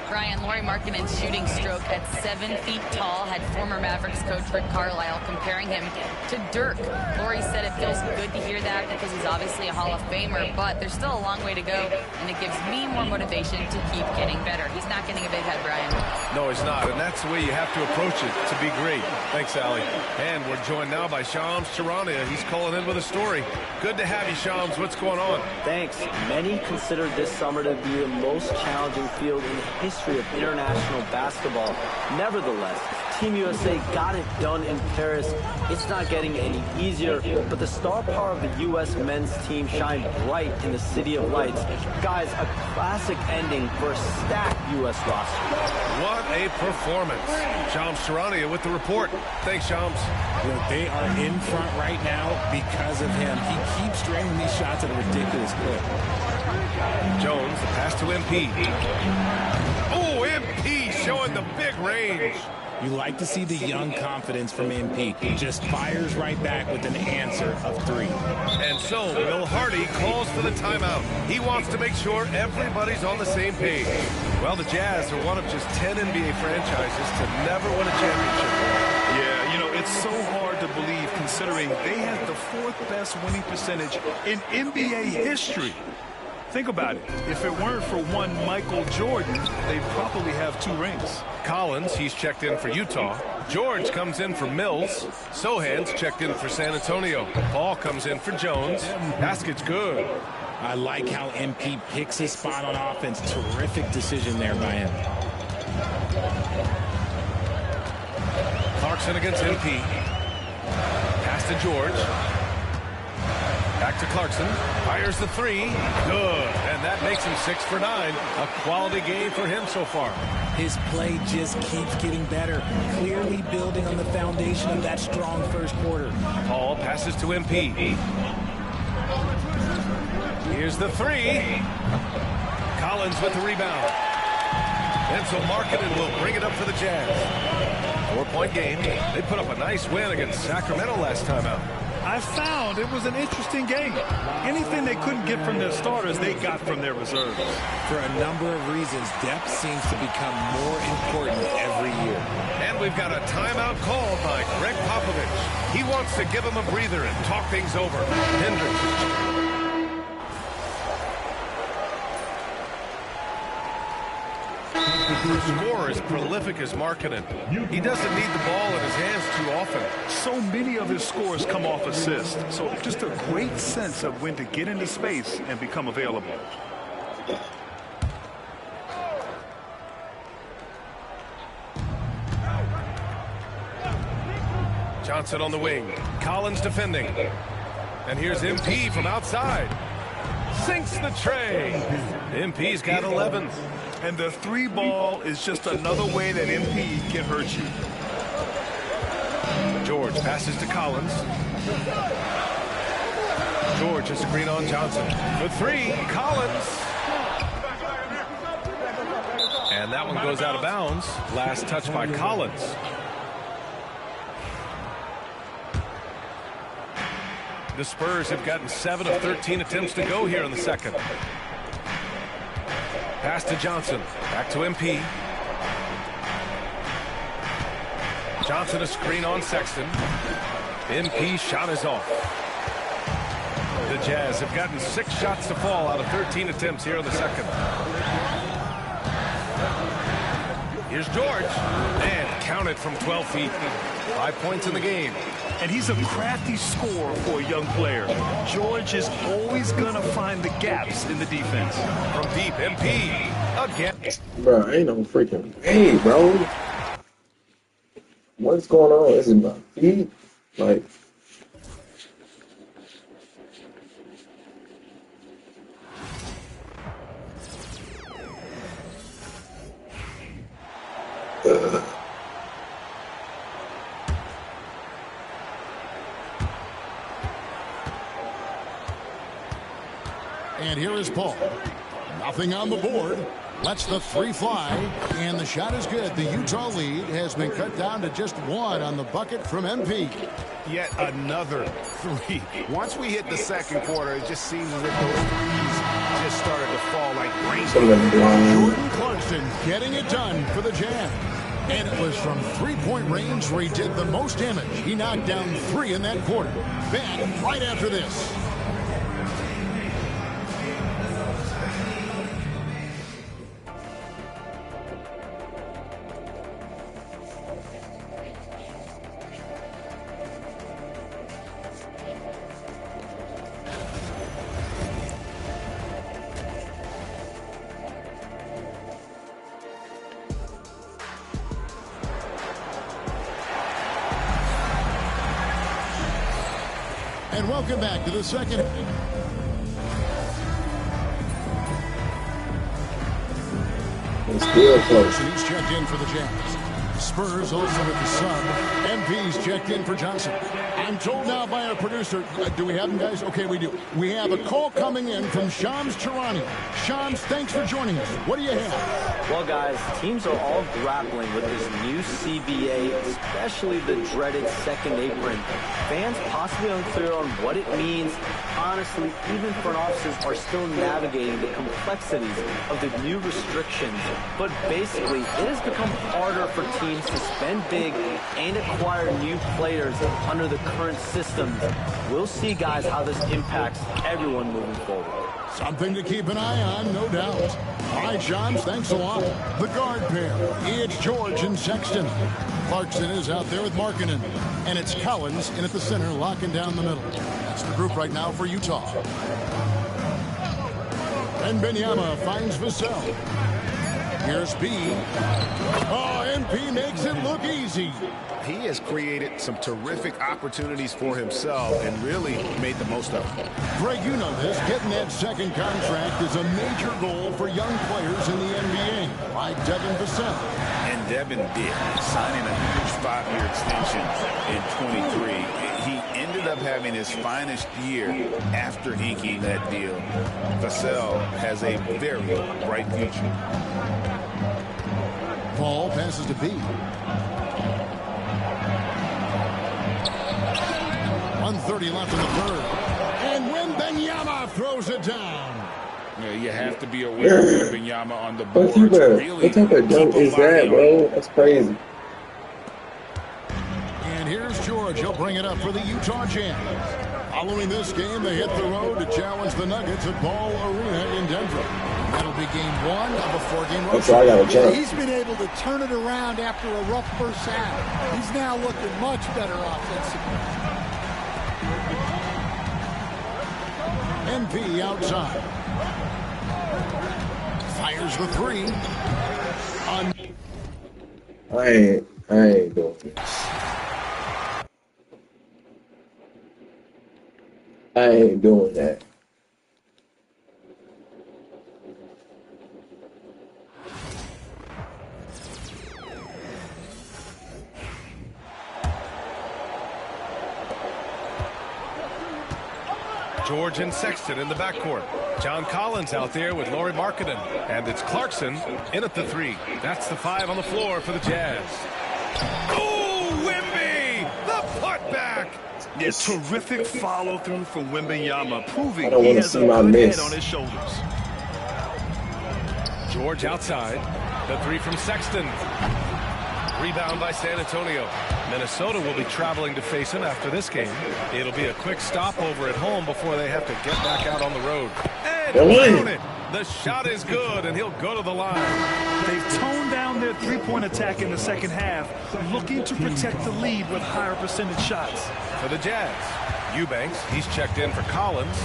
Speaker 11: Brian, Lauri Markkanen's shooting stroke at 7 feet tall had former Mavericks coach Rick Carlisle comparing him to Dirk. Lauri said it feels good to hear that because he's obviously a Hall of Famer, but there's still a long way to go, and it gives me more motivation to keep getting better. He's not getting a big head, Brian.
Speaker 10: No, he's not, and that's the way you have to approach it to be great. Thanks, Allie. And we're joined now by Shams Charania. He's calling in with a story. Good to have you, Shams. What's going on?
Speaker 6: Thanks. Many consider this summer to be the most challenging field in the history of international basketball. Nevertheless, Team USA got it done in Paris. It's not getting any easier, but the star power of the U.S. men's team shined bright in the City of Lights. Guys, a classic ending for a stacked U.S. roster.
Speaker 10: What a performance. Shams Charania with the report. Thanks, Shams.
Speaker 13: Look, they are in front right now because of him. He keeps draining these shots at a ridiculous clip.
Speaker 10: Jones, the pass to MP. Oh, MP showing the big range.
Speaker 13: You like to see the young confidence from MP. He just fires right back with an answer of 3.
Speaker 10: And so, Will Hardy calls for the timeout. He wants to make sure everybody's on the same page. Well, the Jazz are one of just 10 NBA franchises to never win a championship.
Speaker 19: Yeah, you know, it's so hard to believe considering they had the 4th best winning percentage in NBA history. Think about it. If it weren't for one Michael Jordan, they'd probably have 2 rings.
Speaker 10: Collins, he's checked in for Utah. George comes in for Mills. Sohan's checked in for San Antonio. Paul comes in for Jones. Basket's good.
Speaker 13: I like how MP picks his spot on offense. Terrific decision there by him.
Speaker 10: Clarkson against MP. Pass to George. Back to Clarkson. Fires the 3. Good. And that makes him 6 for 9. A quality game for him so far.
Speaker 13: His play just keeps getting better. Clearly building on the foundation of that strong first quarter.
Speaker 10: Paul passes to MP. Here's the 3. Collins with the rebound. And so Markkanen will bring it up for the Jazz. 4-point game. They put up a nice win against Sacramento last time out.
Speaker 19: I found it was an interesting game. Anything they couldn't get from their starters, they got from their reserves.
Speaker 13: For a number of reasons, depth seems to become more important every year.
Speaker 10: And we've got a timeout called by Greg Popovich. He wants to give him a breather and talk things over. Hendricks. The scorer is prolific as Markkanen. He doesn't need the ball in his hands too often.
Speaker 19: So many of his scores come off assists. So just a great sense of when to get into space and become available.
Speaker 10: Johnson on the wing. Collins defending. And here's MP from outside. Sinks the tray. MP's got 11.
Speaker 19: And the 3 ball is just another way that MP can hurt you.
Speaker 10: George passes to Collins. George has a screen on Johnson. The 3, Collins. And that one goes out of bounds. Last touch by Collins. The Spurs have gotten 7 of 13 attempts to go here in the second. Pass to Johnson. Back to MP. Johnson a screen on Sexton. MP shot is off. The Jazz have gotten 6 shots to fall out of 13 attempts here in the second. Here's George. And counted from 12 feet. 5 points in the game.
Speaker 19: And he's a crafty scorer for a young player. George is always going to find the gaps in the defense.
Speaker 10: From deep, MP again.
Speaker 2: Bro, ain't no freaking hey, bro. What's going on? Is it my feet? Like,
Speaker 3: And here is Paul. Nothing on the board. Lets the three fly, and the shot is good. The Utah lead has been cut down to just one on the bucket from MP.
Speaker 4: Yet another three. Once we hit the second quarter, it just seems as if those threes just started to fall like rain.
Speaker 3: Jordan Clarkson getting it done for the Jazz. And it was from three-point range where he did the most damage. He knocked down 3 in that quarter. Back right after this. And welcome back to the second.
Speaker 2: Still close.
Speaker 3: He's checked in for the Jazz. Spurs also with the sub. MP's checked in for Johnson. I'm told now by our producer, do we have him, guys? Okay, we do. We have a call coming in from Shams Charania. Shams, thanks for joining us. What do you have?
Speaker 6: Well, guys, teams are all grappling with this new CBA, especially the dreaded second apron. Fans possibly unclear on what it means. Honestly, even front offices are still navigating the complexities of the new restrictions. But basically, it has become harder for teams to spend big and acquire new players under the current systems. We'll see, guys, how this impacts everyone moving forward.
Speaker 3: Something to keep an eye on, no doubt. All right, Shams, thanks a lot. The guard pair, it's George and Sexton. Clarkson is out there with Markkanen. And it's Collins in at the center, locking down the middle. That's the group right now for Utah. And Benyama finds Vassell. Here's B. Oh, MP makes it look easy.
Speaker 4: He has created some terrific opportunities for himself and really made the most of it.
Speaker 3: Greg, you know this. Getting that second contract is a major goal for young players in the NBA, like Devin Vassell.
Speaker 21: And Devin did, signing a huge 5-year extension in 23. He ended up having his finest year after inking that deal. Vassell has a very bright future.
Speaker 3: Paul passes to B. 1:30 left in the third. And Wembanyama throws it down.
Speaker 21: Yeah, you have to be aware of Wembanyama on the board.
Speaker 2: What type of dunk is that, bro? That's crazy.
Speaker 3: And here's George. He'll bring it up for the Utah Jazz. Following this game, they hit the road to challenge the Nuggets at Ball Arena in Denver. That'll be game 1 of a 4-game road trip.
Speaker 20: Yeah, he's been able to turn it around after a rough first half. He's now looking much better offensively.
Speaker 3: MP outside. Fires the 3.
Speaker 2: I ain't doing this. I ain't doing that.
Speaker 10: George and Sexton in the backcourt. John Collins out there with Lauri Markkanen. And it's Clarkson in at the 3. That's the 5 on the floor for the Jazz. Oh, Wemby! The putback!
Speaker 19: A terrific follow-through from Wembanyama, proving
Speaker 2: he
Speaker 19: has a good head on his shoulders.
Speaker 10: George outside. The 3 from Sexton. Rebound by San Antonio. Minnesota will be traveling to face him after this game. It'll be a quick stopover at home before they have to get back out on the road. And count it. The shot is good, and he'll go to the line.
Speaker 19: They've toned down their three-point attack in the second half, looking to protect the lead with higher percentage shots.
Speaker 10: For the Jazz, Eubanks, he's checked in for Collins.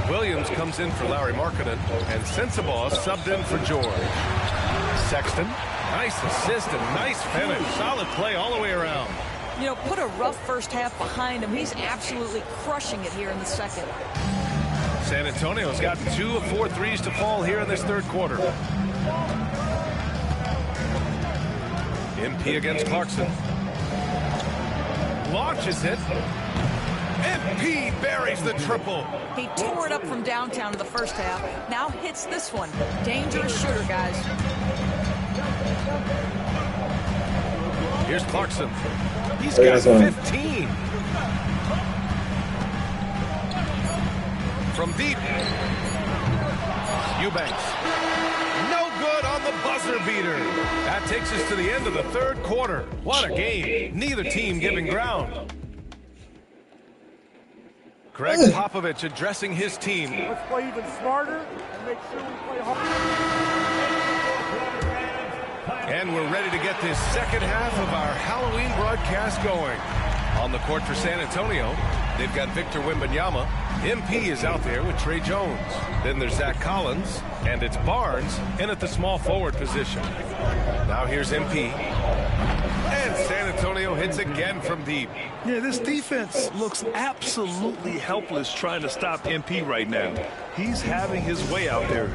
Speaker 10: Williams comes in for Lauri Markkanen, and Sensabaugh subbed in for George. Sexton, nice assist and nice finish. Solid play all the way around.
Speaker 22: You know, put a rough first half behind him. He's absolutely crushing it here in the second.
Speaker 10: San Antonio's got 2 of 4 threes to fall here in this third quarter. MP against Clarkson. Launches it. MP buries the triple.
Speaker 22: He tore it up from downtown in the first half. Now hits this one. Dangerous shooter, guys.
Speaker 10: Here's Clarkson. He's got 15. From deep. Eubanks. No good on the buzzer beater. That takes us to the end of the third quarter. What a game. Neither team giving ground. Greg Popovich addressing his team.
Speaker 16: Let's play even smarter and make sure we play hard.
Speaker 10: And we're ready to get this second half of our Halloween broadcast going. On the court for San Antonio, they've got Victor Wembanyama. MP is out there with Trey Jones. Then there's Zach Collins, and it's Barnes in at the small forward position. Now here's MP. And San Antonio hits again from deep.
Speaker 19: Yeah, this defense looks absolutely helpless trying to stop MP right now. He's having his way out there.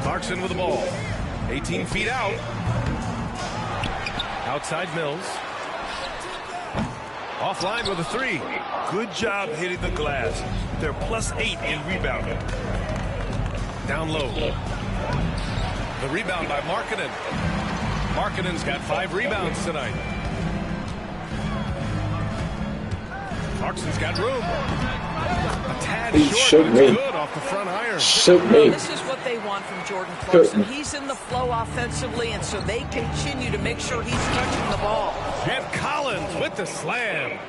Speaker 10: Clarkson with the ball. 18 feet out. Outside Mills. Offline with a three.
Speaker 19: Good job hitting the glass. They're +8 in rebounding.
Speaker 10: Down low. The rebound by Markkanen. Markkanen's got 5 rebounds tonight. Clarkson's got room. A tad short, but it's good off the front iron.
Speaker 22: This is what they want from Jordan Clarkson. He's in the flow offensively, and so they continue to make sure he's touching the ball.
Speaker 10: Jeff Collins with the slam.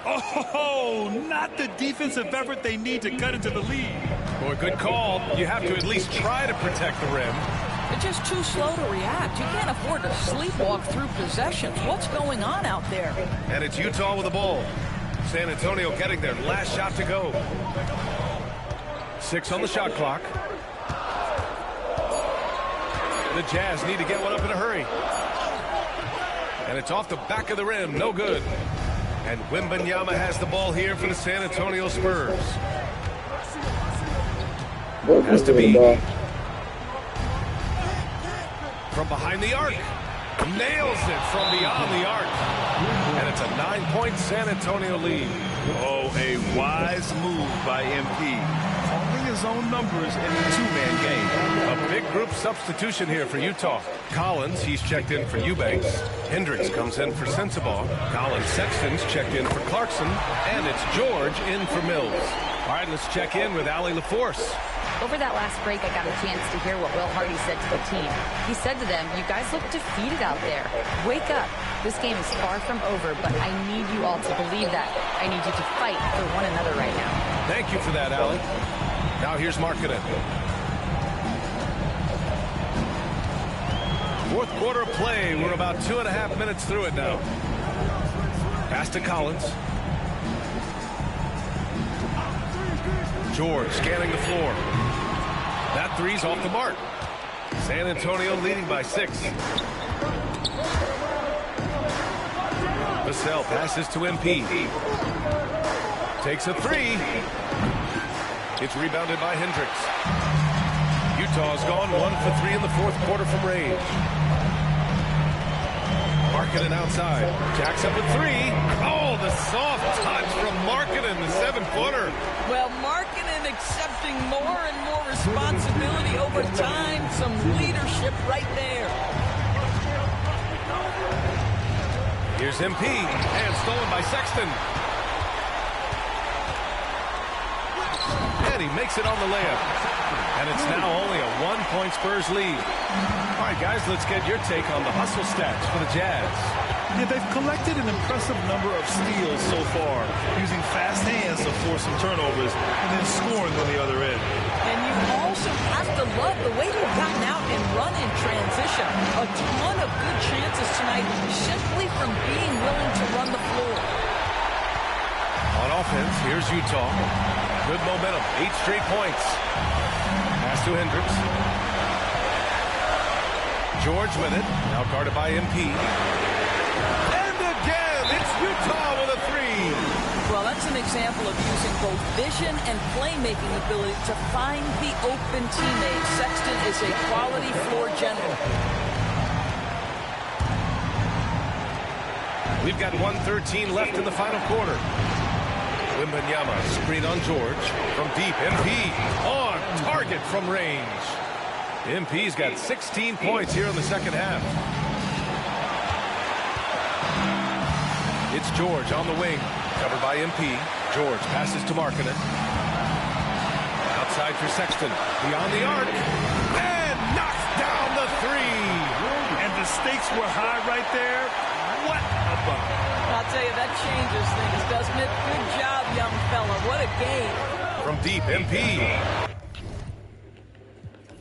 Speaker 19: Oh, not the defensive effort they need to cut into the lead.
Speaker 10: Boy, good call. You have to at least try to protect the rim.
Speaker 22: They're just too slow to react. You can't afford to sleepwalk through possessions. What's going on out there?
Speaker 10: And it's Utah with the ball. San Antonio getting their last shot to go. 6 on the shot clock. The Jazz need to get one up in a hurry. And it's off the back of the rim. No good. And Wembanyama has the ball here for the San Antonio Spurs. Has to be. From behind the arc. Nails it from beyond the arc. And it's a 9-point San Antonio lead.
Speaker 19: Oh, a wise move by MP. Calling his own numbers in the two-man game.
Speaker 10: A big group substitution here for Utah. Collins, he's checked in for Eubanks. Hendricks comes in for Sensabaugh. Colin Sexton's checked in for Clarkson. And it's George in for Mills. All right, let's check in with Allie LaForce.
Speaker 11: Over that last break, I got a chance to hear what Will Hardy said to the team. He said to them, "You guys look defeated out there. Wake up. This game is far from over, but I need you all to believe that. I need you to fight for one another right now."
Speaker 10: Thank you for that, Allie. Now here's Markkanen. Fourth quarter of play. We're about 2.5 minutes through it now. Pass to Collins. George scanning the floor. That three's off the mark. San Antonio leading by 6. Vassell passes to MP. Takes a three. It's rebounded by Hendricks. Utah's gone 1 for 3 in the fourth quarter from range. Markkanen outside. Jacks up a three. Oh, the soft touch from Markkanen, the 7-footer.
Speaker 22: Well, Markkanen accepting more and more responsibility over time. Some leadership right there.
Speaker 10: Here's MP, and stolen by Sexton. And he makes it on the layup. And it's now only a 1-point Spurs lead. All right, guys, let's get your take on the hustle stats for the Jazz.
Speaker 19: Yeah, they've collected an impressive number of steals so far, using fast hands to force some turnovers and then scoring on the other end.
Speaker 22: And you also have to love the way they've gotten out and run in transition. A ton of good chances tonight simply from being willing to run the floor.
Speaker 10: On offense, here's Utah. Good momentum, 8 straight points. Pass to Hendricks. George with it, now guarded by MP. And again, it's Utah with a three.
Speaker 22: Well, that's an example of using both vision and playmaking ability to find the open teammate. Sexton is a quality floor general.
Speaker 10: We've got 1:13 left in the final quarter. Wembanyama, screen on George. From deep, MP on target from range. MP's got 16 points here in the second half. It's George on the wing, covered by MP. George passes to Markkanen. Outside for Sexton, beyond the arc, and knocks down the three.
Speaker 19: And the stakes were high right there. What a bump.
Speaker 22: I'll tell you, that changes things, doesn't it? Good job, young fella. What a game.
Speaker 10: From deep, MP.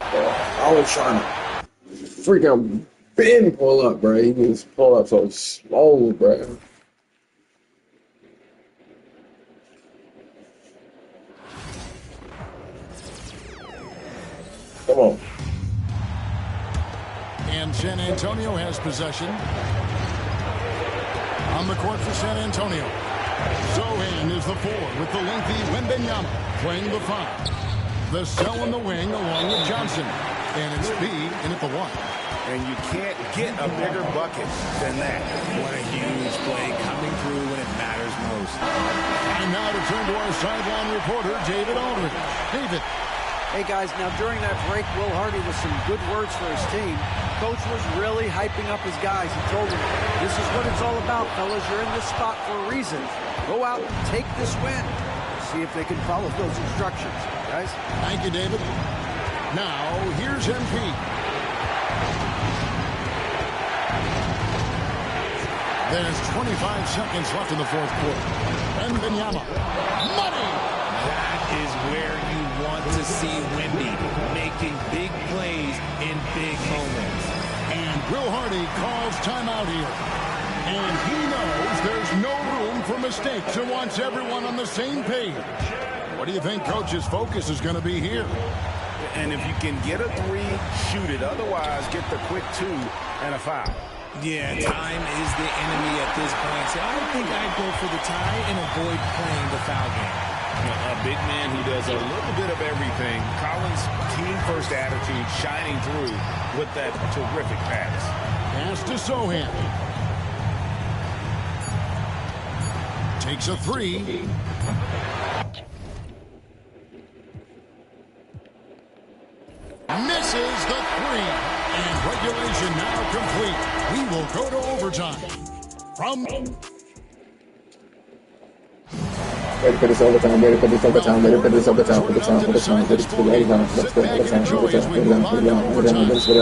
Speaker 2: I was trying to freaking Ben pull up, bro. He just pull up so slow, bro. Come on.
Speaker 3: And San Antonio has possession. On the court for San Antonio. Zohan is the 4 with the lengthy Wembanyama playing the 5. The cell in the wing along with Johnson. And it's B in at the 1.
Speaker 21: And you can't get a bigger bucket than that.
Speaker 12: What a huge play coming through when it matters most.
Speaker 3: And now to turn to our sideline reporter, David Aldridge. David.
Speaker 9: Hey, guys, now during that break, Will Hardy with some good words for his team. Coach was really hyping up his guys. He told them, this is what it's all about, fellas. You're in this spot for a reason. Go out and take this win. See if they can follow those instructions, guys.
Speaker 3: Thank you, David. Now, here's MP. There's 25 seconds left in the fourth quarter. Wembanyama. Money!
Speaker 12: That is where you want to see Wemby making big plays in big moments.
Speaker 3: And Will Hardy calls timeout here. And he knows there's no room for mistakes and wants everyone on the same page. What do you think Coach's focus is going to be here?
Speaker 21: And if you can get a 3, shoot it. Otherwise, get the quick 2 and a foul.
Speaker 12: Yeah, time is the enemy at this point. So I think I'd go for the tie and avoid playing the foul game.
Speaker 21: A big man who does a little bit of everything. Collins' team-first attitude shining through with that terrific pass.
Speaker 3: Pass to Sohan. Takes a 3. Misses the 3. And regulation now complete. We will go to overtime. From...
Speaker 2: Ready for this overtime, ready for this overtime, ready for this overtime, overtime, overtime, ready for the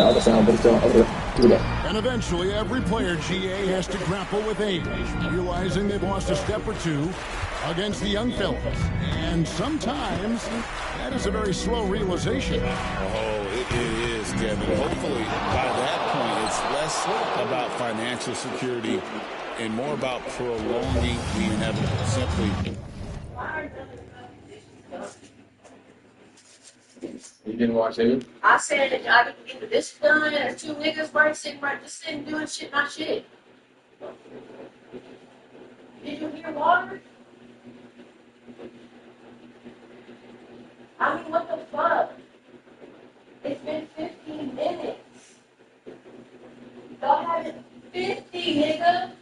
Speaker 2: overtime, let's go overtime.
Speaker 3: And eventually, every player, GA, has to grapple with age, realizing they've lost a step or two against the young fellas. And sometimes, that is a very slow realization.
Speaker 21: Oh, it is, Kevin. Hopefully, by that point, it's less about financial security and more about prolonging the inevitable. Simply.
Speaker 2: You didn't watch any?
Speaker 1: I said I didn't get this done. There's 2 niggas just sitting doing shit, not shit. Did you hear water? I mean, what the fuck? It's been 15 minutes. Y'all haven't 50, nigga.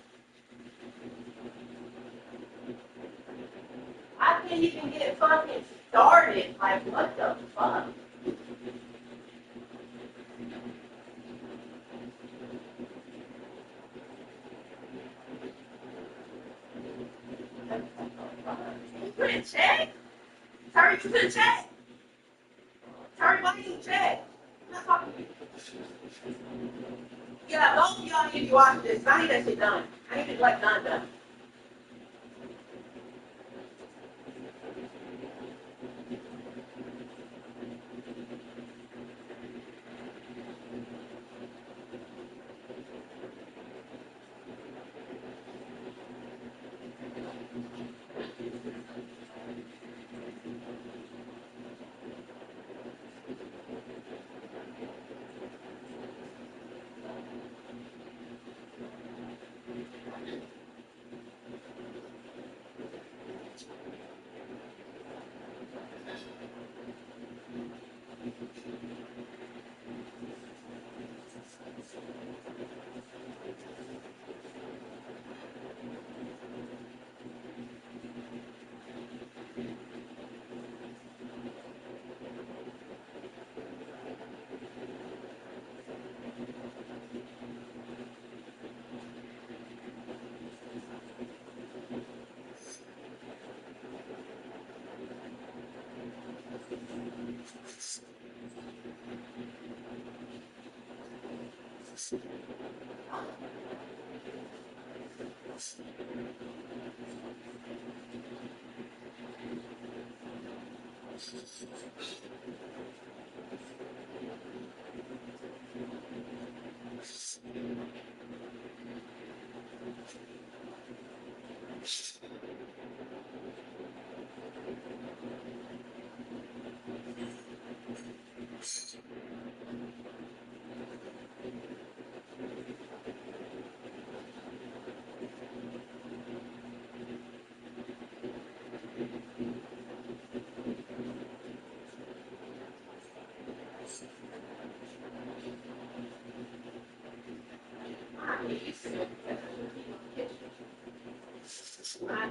Speaker 1: I can't even get fucking started. Like, what the fuck? You couldn't check? Terry, you couldn't check? Terry, why didn't you check? I'm not talking to you. Yeah, both of y'all need to watch this. I need that shit done. I need it, like, done. I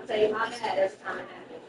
Speaker 1: say my bad every time it happens.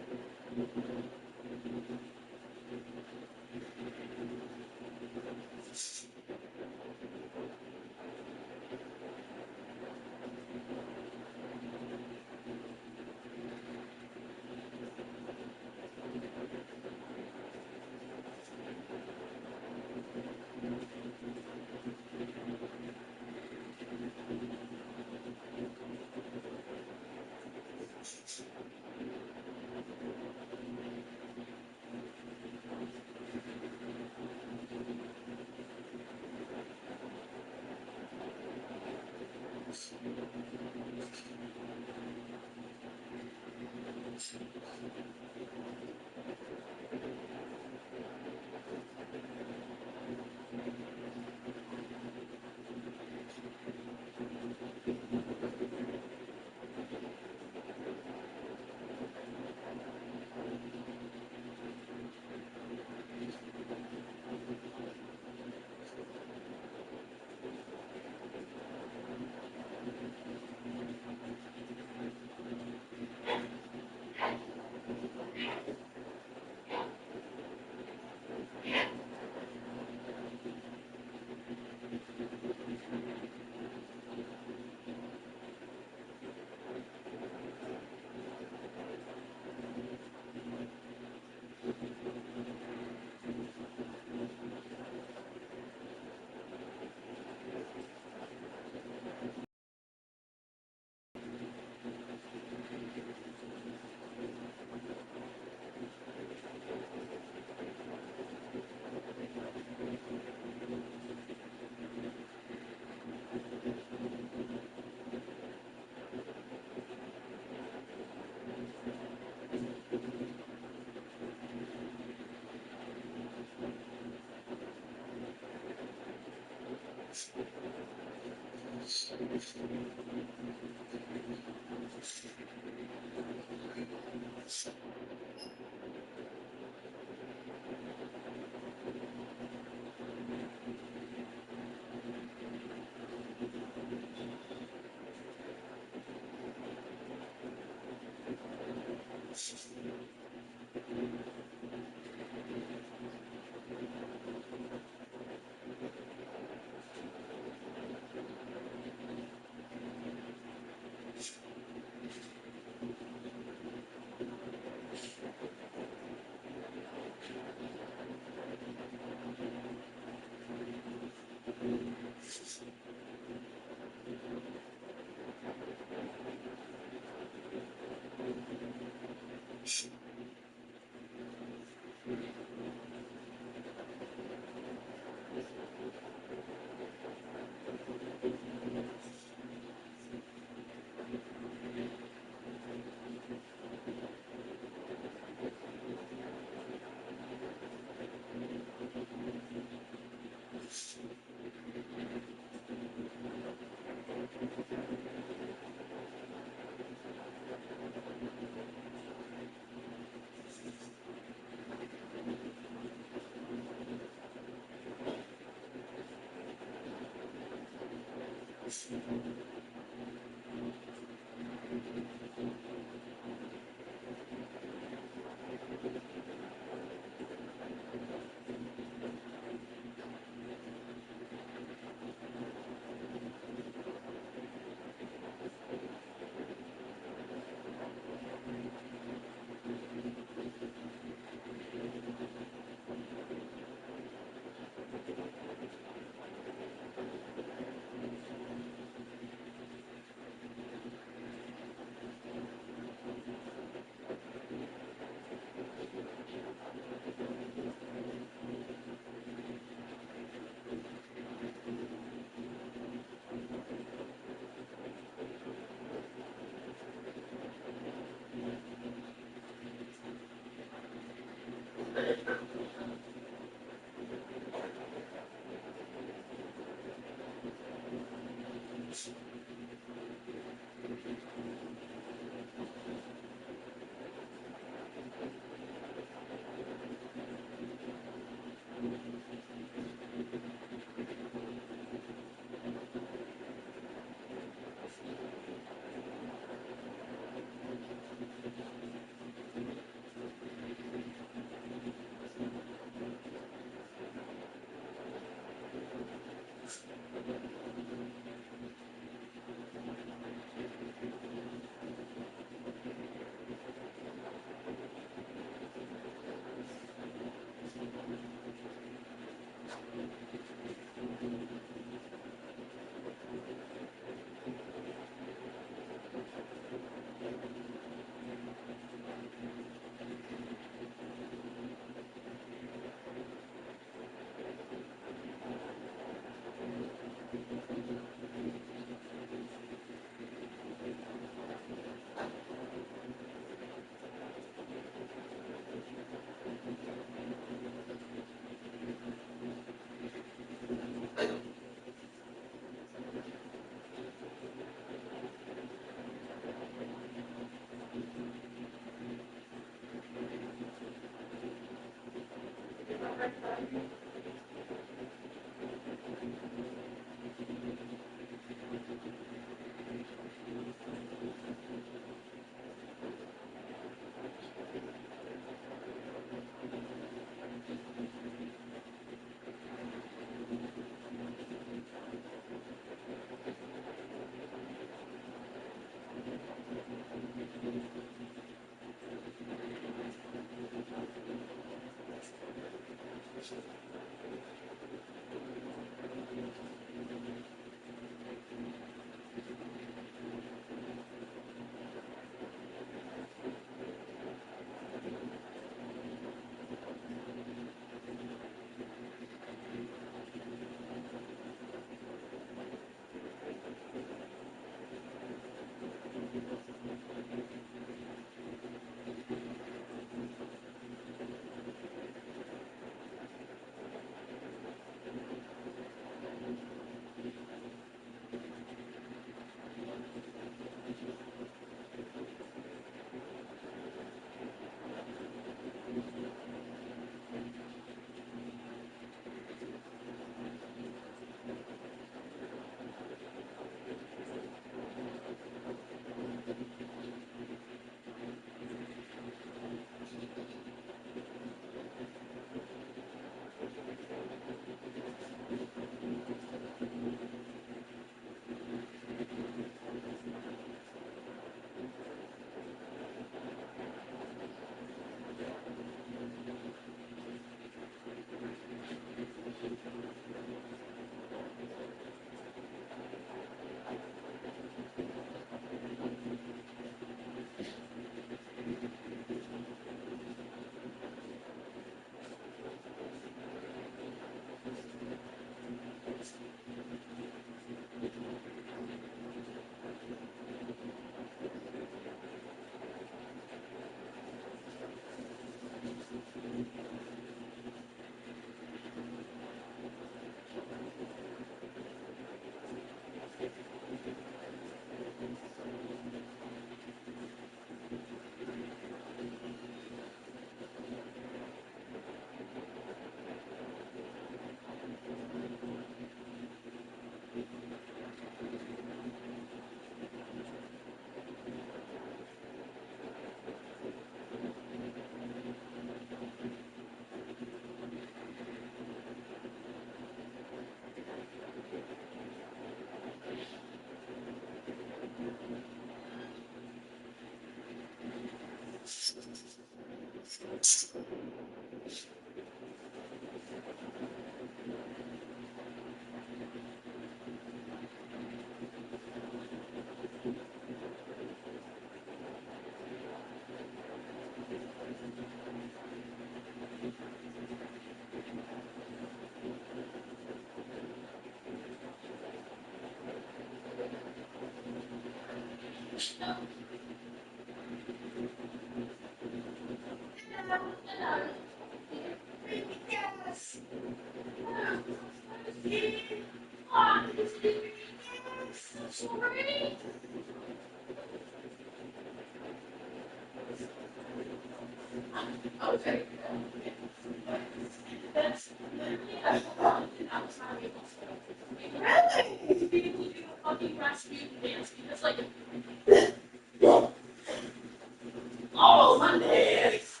Speaker 1: Oh, my legs!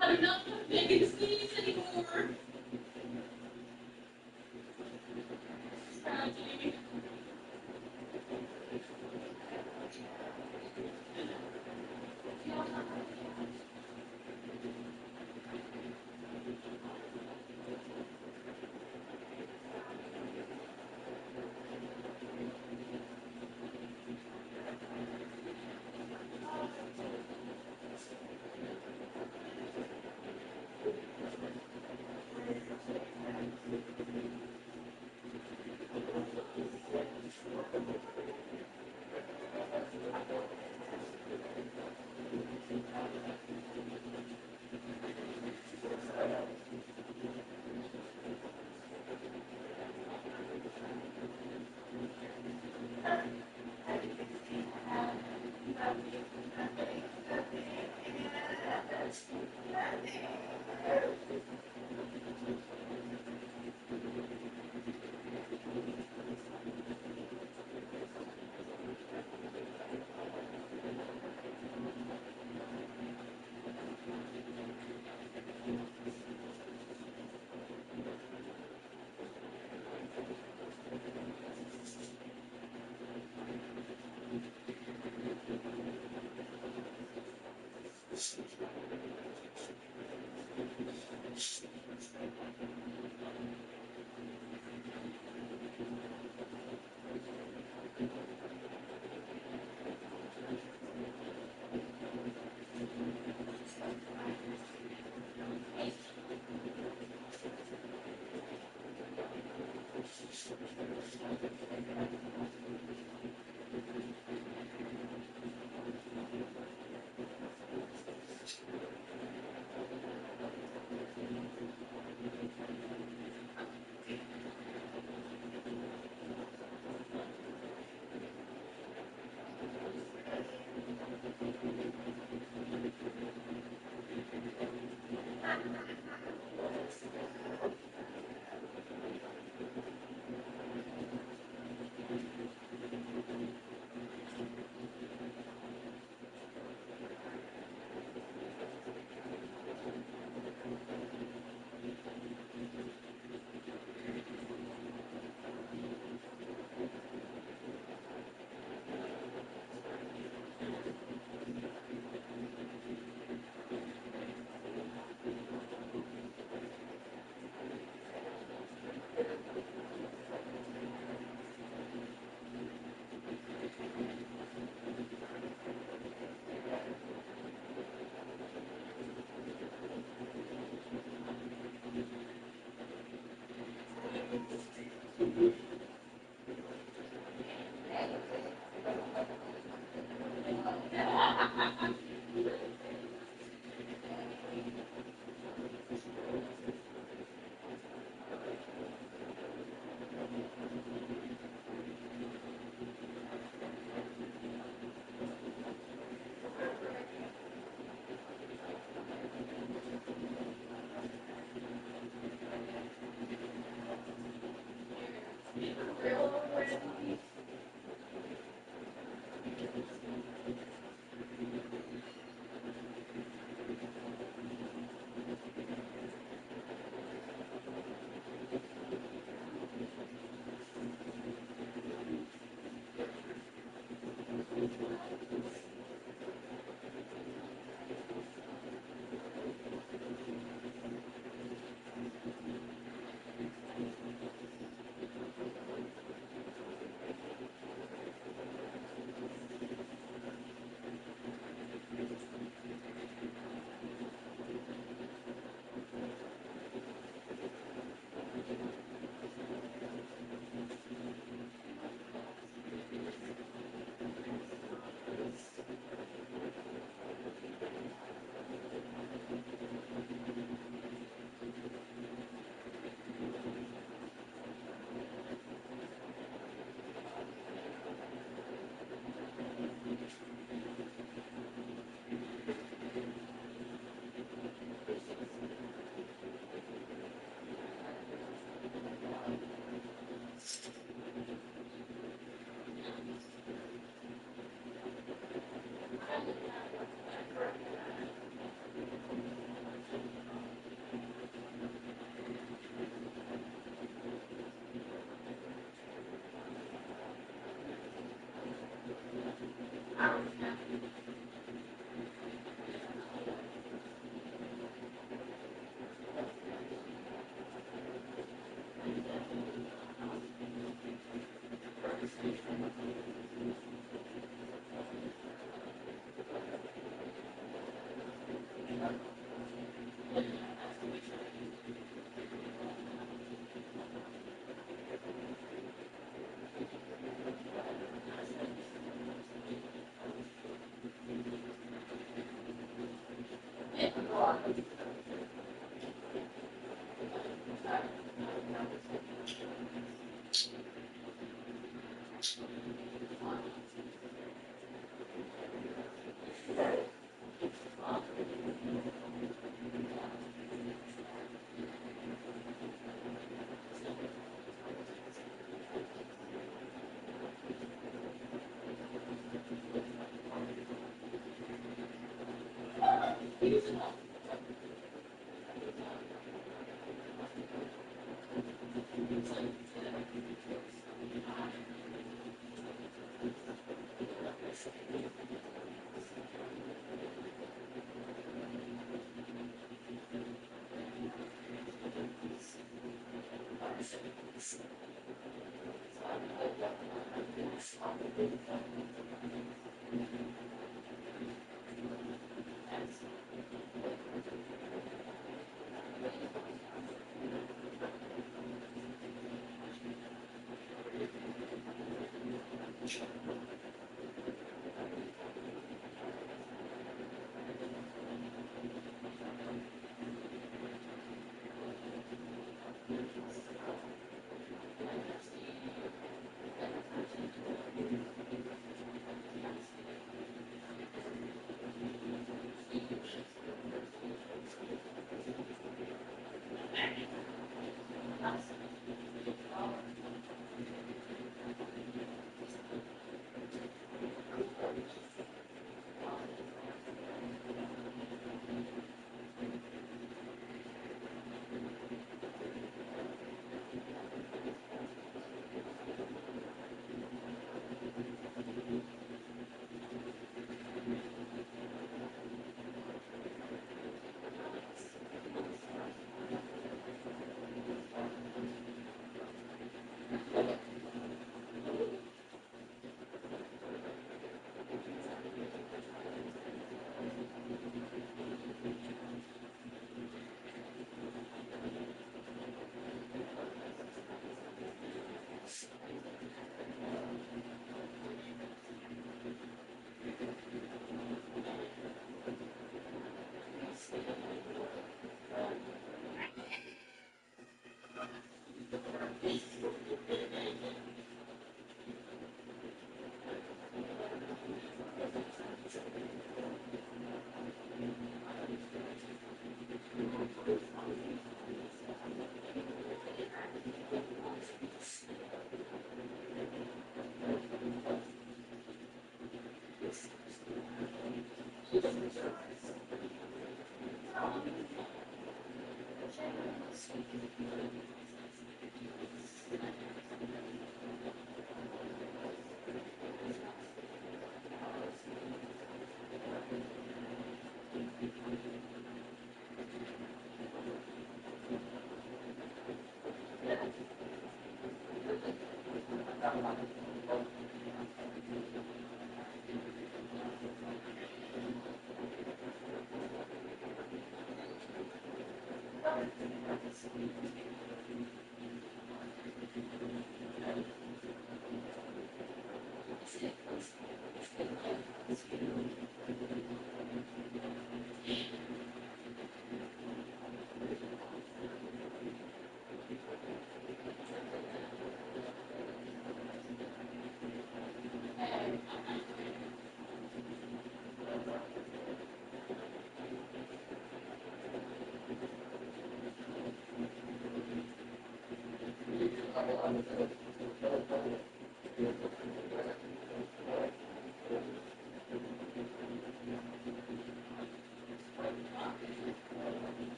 Speaker 1: I do not make it sneeze anymore.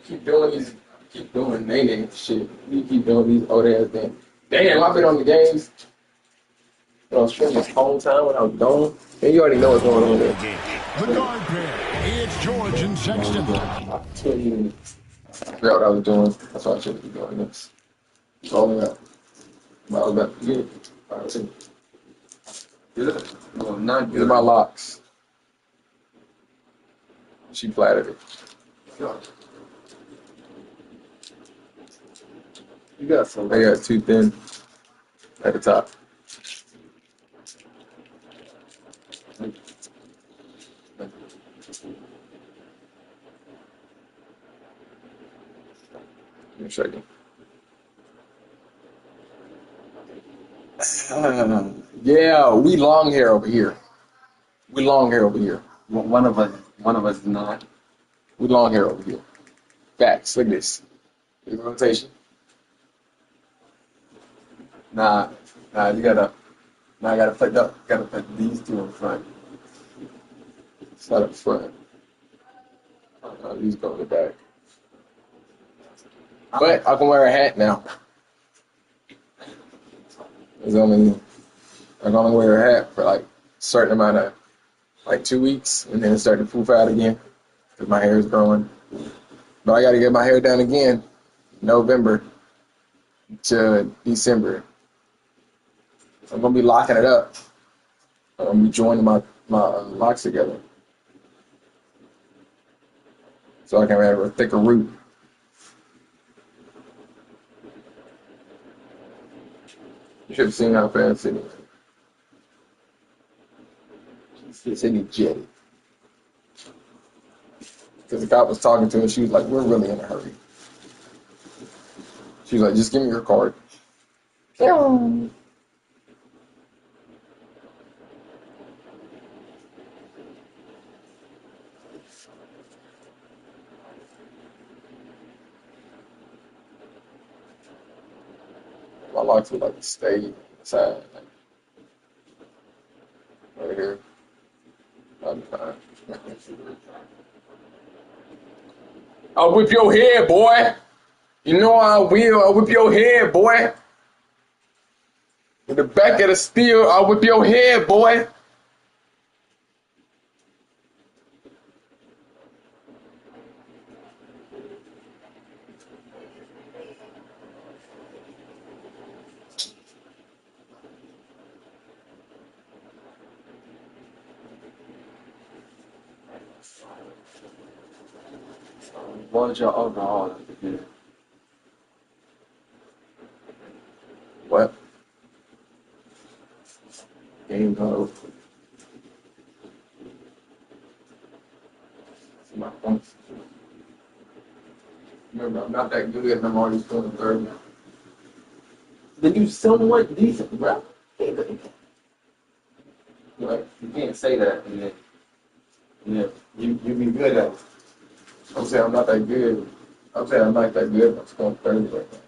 Speaker 2: Keep doing these, keep doing naming shit. You keep doing these old ass things. Damn, I've been on the games. I was streaming this whole time when I was gone. And you already know what's going on there.
Speaker 3: The guard pair. It's George and Sexton.
Speaker 2: I forgot what I was doing. That's why I shouldn't be doing this. All that. I was about to get it. All right, see. Good. No, not good. These are my locks. She flattered it. You got some. I got too thin at the top. Let me show you. Yeah, we long hair over here. We long hair over here.
Speaker 7: One of us is not.
Speaker 2: We long hair over here. Facts. Look at this. The rotation. Nah, you gotta. Now I gotta put these two in front. It's not up front. These go in the back. But I can wear a hat now. I can only wear a hat for like a certain amount of, like 2 weeks, and then it started to poof out again because my hair is growing. But I got to get my hair done again, November to December. So I'm gonna be locking it up. I'm gonna be joining my locks together, so I can have a thicker root. You should have seen how fast Sydney went. Sydney jetted. Because the cop was talking to her, she was like, "We're really in a hurry." She was like, "Just give me your card." My locks would like stay inside, like, right here. I'll be fine. I'll whip your head, boy. You know I will. I'll whip your head, boy. In the back of the steel, I'll whip your head, boy.
Speaker 7: What's your overall?
Speaker 2: What? Game code. My points. Remember, I'm not that good. I'm already scoring third. Then you somewhat decent, bro.
Speaker 7: Right? You can't say that and then
Speaker 2: you be good at it. I'm saying I'm not that good. I'm saying I'm not that good. I'm scoring third right now.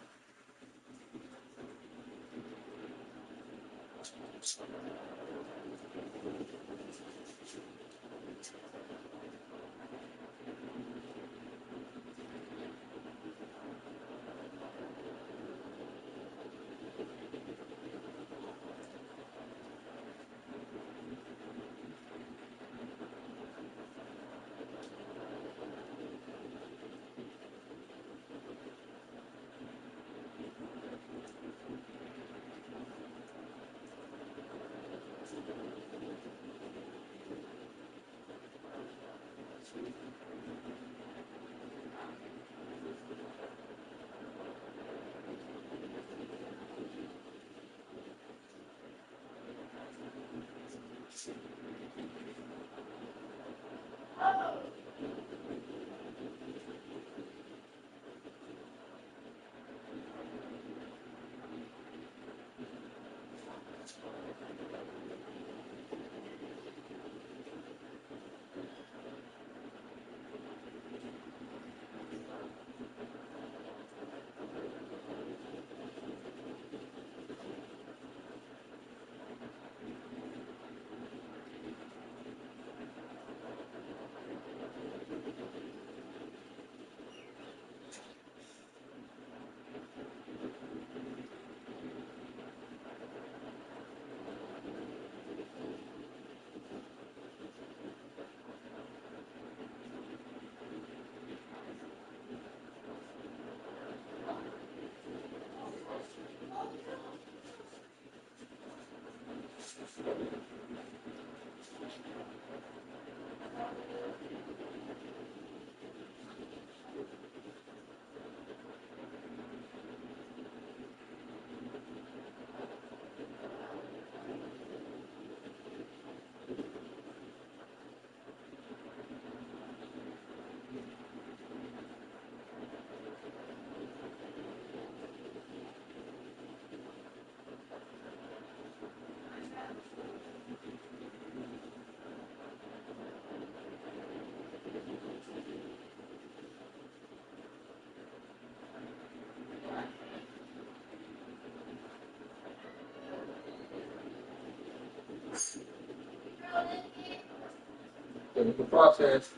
Speaker 2: The process.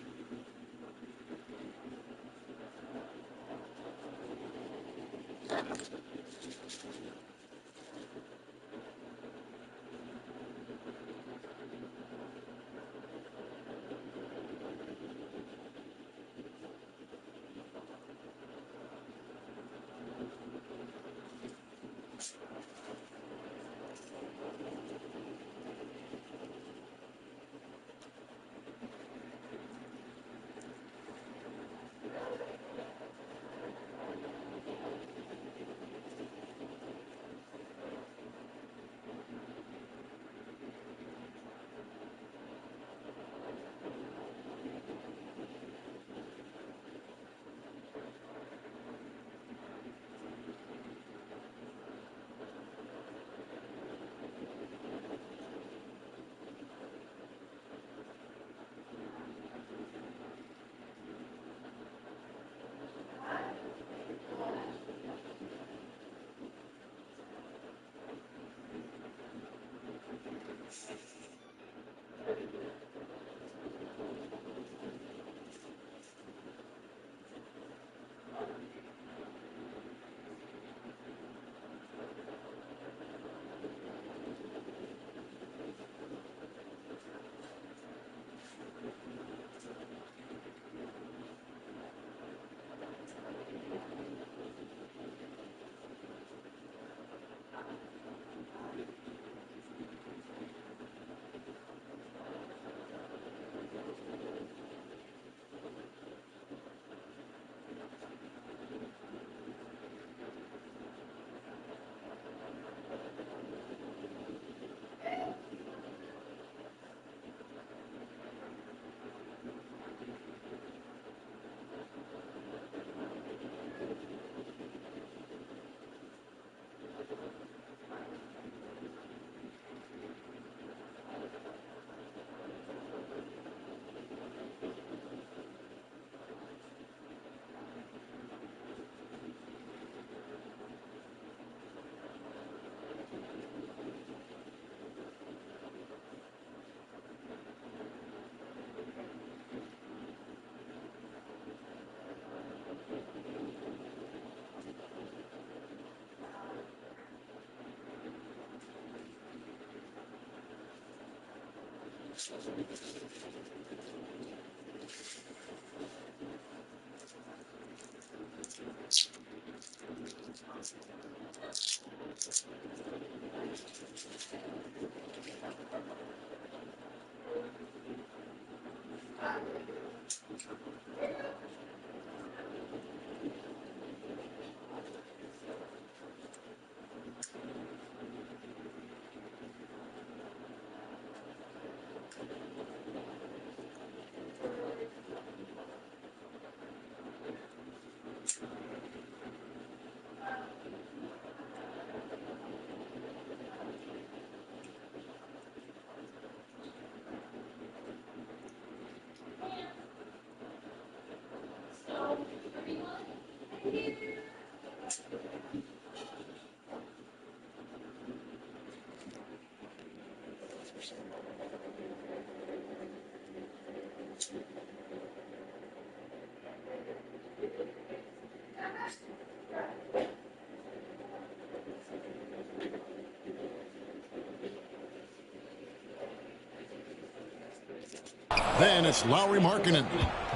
Speaker 3: Then it's Lowry Markkinen.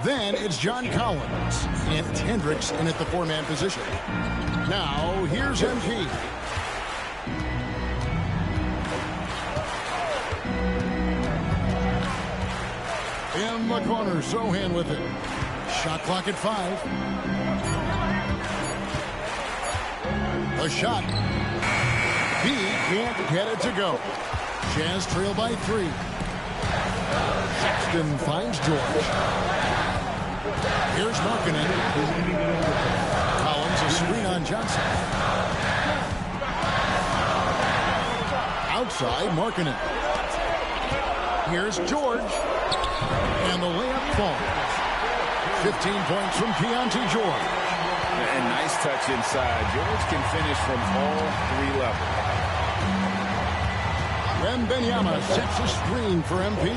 Speaker 3: Then it's John Collins. And Hendricks in at the four-man position. Now, here's MP. In the corner, Sohan with it. Shot clock at 5. A shot. He can't get it to go. Jazz trail by 3. Sexton finds George. Here's Markkinen. Collins a screen on Johnson. Outside Markkinen. Here's George. And the layup falls. 15 points from Keontae George.
Speaker 21: And nice touch inside. George can finish from all 3 levels.
Speaker 3: Wembenyama sets a screen for MP.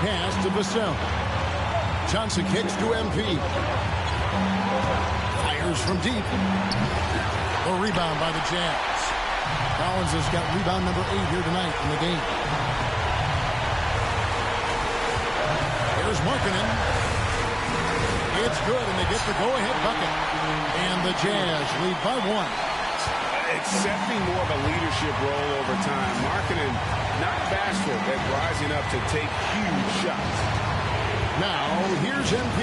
Speaker 3: pass to Vassell. Johnson kicks to MP. Fires from deep. The rebound by the Jazz. Collins has got rebound number 8 here tonight in the game. Here's Markkanen. It's good, and they get the go-ahead bucket. And the Jazz lead by 1.
Speaker 4: Accepting more of a leadership role over time. Markkanen not bashful at rising up to take huge shots.
Speaker 3: Now, here's MP.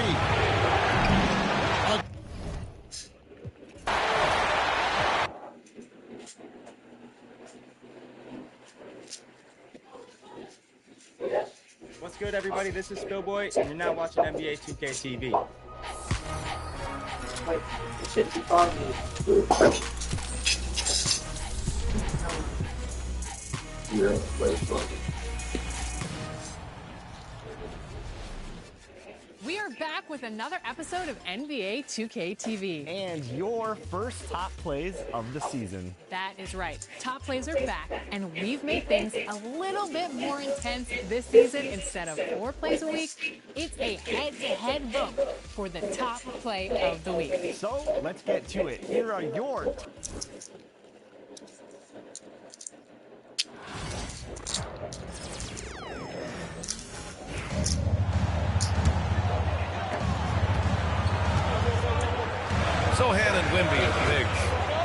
Speaker 5: What's good, everybody? This is Spillboy, and you're now watching NBA 2K TV.
Speaker 8: We are back with another episode of NBA 2K TV.
Speaker 23: And your first top plays of the season.
Speaker 8: That is right. Top plays are back, and we've made things a little bit more intense this season. Instead of 4 plays a week, it's a head-to-head vote for the top play of the week.
Speaker 23: So let's get to it. Here are your
Speaker 10: Sohan and Wemby at the bigs.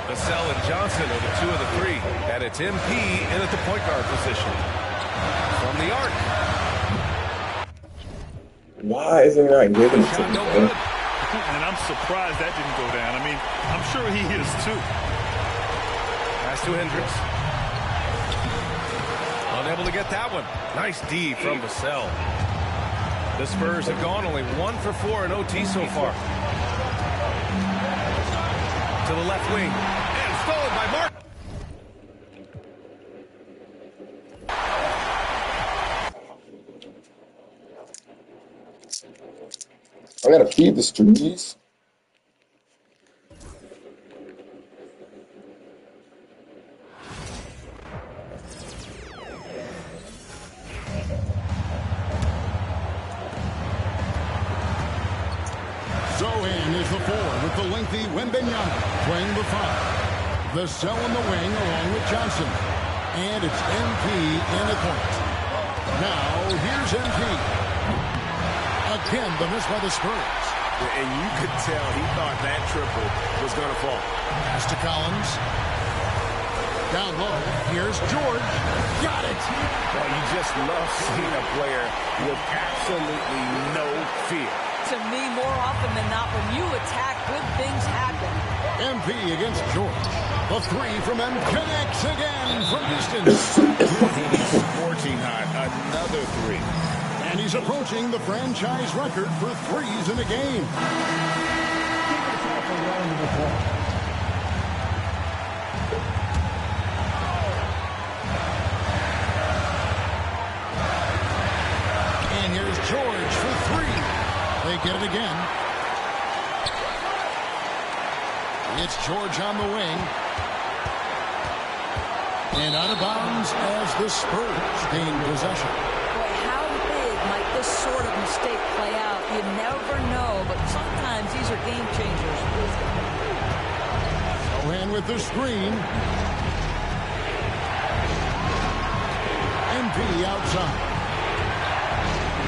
Speaker 10: Vassell and Johnson are the 2 of the 3. And it's MP in at the point guard position. From the arc.
Speaker 2: Why isn't he not giving it to me?
Speaker 19: And I'm surprised that didn't go down. I mean, I'm sure he is too.
Speaker 10: Pass to Hendricks. Unable to get that one. Nice D from Vassell. The Spurs have gone only 1 for 4 in OT so far. To the left wing. And stolen by Mark.
Speaker 2: I gotta feed the streets.
Speaker 3: Sohan is the 4 with the lengthy Wembanyama playing the 5. Vassell in the wing along with Johnson. And it's MP in the court. Now, here's MP. Again, the miss by the Spurs.
Speaker 4: And you could tell he thought that triple was going to fall.
Speaker 3: Pass to Collins. Down low. Here's George. Got it.
Speaker 4: Well, you just love seeing a player with absolutely no fear.
Speaker 22: To me, more often than not, when you attack, good things happen.
Speaker 3: MP against George. The 3 from M connects again from distance.
Speaker 4: Scorching hot. Another 3.
Speaker 3: And he's approaching the franchise record for 3s in a game. And here's George for 3. They get it again. It's George on the wing. And out of bounds as the Spurs gain possession.
Speaker 22: Boy, how big might this sort of mistake play out? You never know, but sometimes these are game changers.
Speaker 3: Sohan with the screen. MP outside.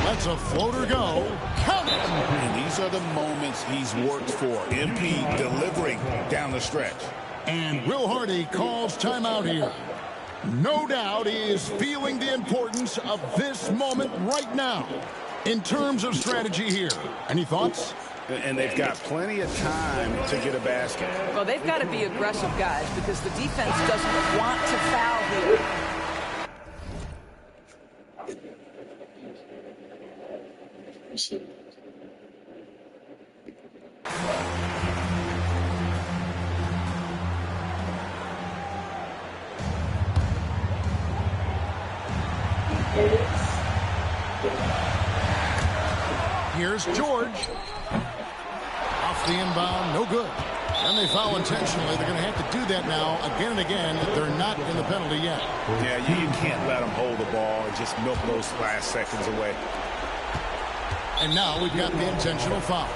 Speaker 3: Lets a floater go. Count it!
Speaker 21: And these are the moments he's worked for. MP delivering down the stretch.
Speaker 3: And Will Hardy calls timeout here. No doubt he is feeling the importance of this moment right now. In terms of strategy here, any thoughts?
Speaker 4: And they've got plenty of time to get a basket.
Speaker 22: Well, they've got to be aggressive, guys, because the defense doesn't want to foul here.
Speaker 3: Here's George. Off the inbound, no good. And they foul intentionally. They're going to have to do that now again and again. They're not in the penalty yet.
Speaker 4: Yeah, you can't let them hold the ball and just milk those last seconds away.
Speaker 3: And now we've got the intentional foul.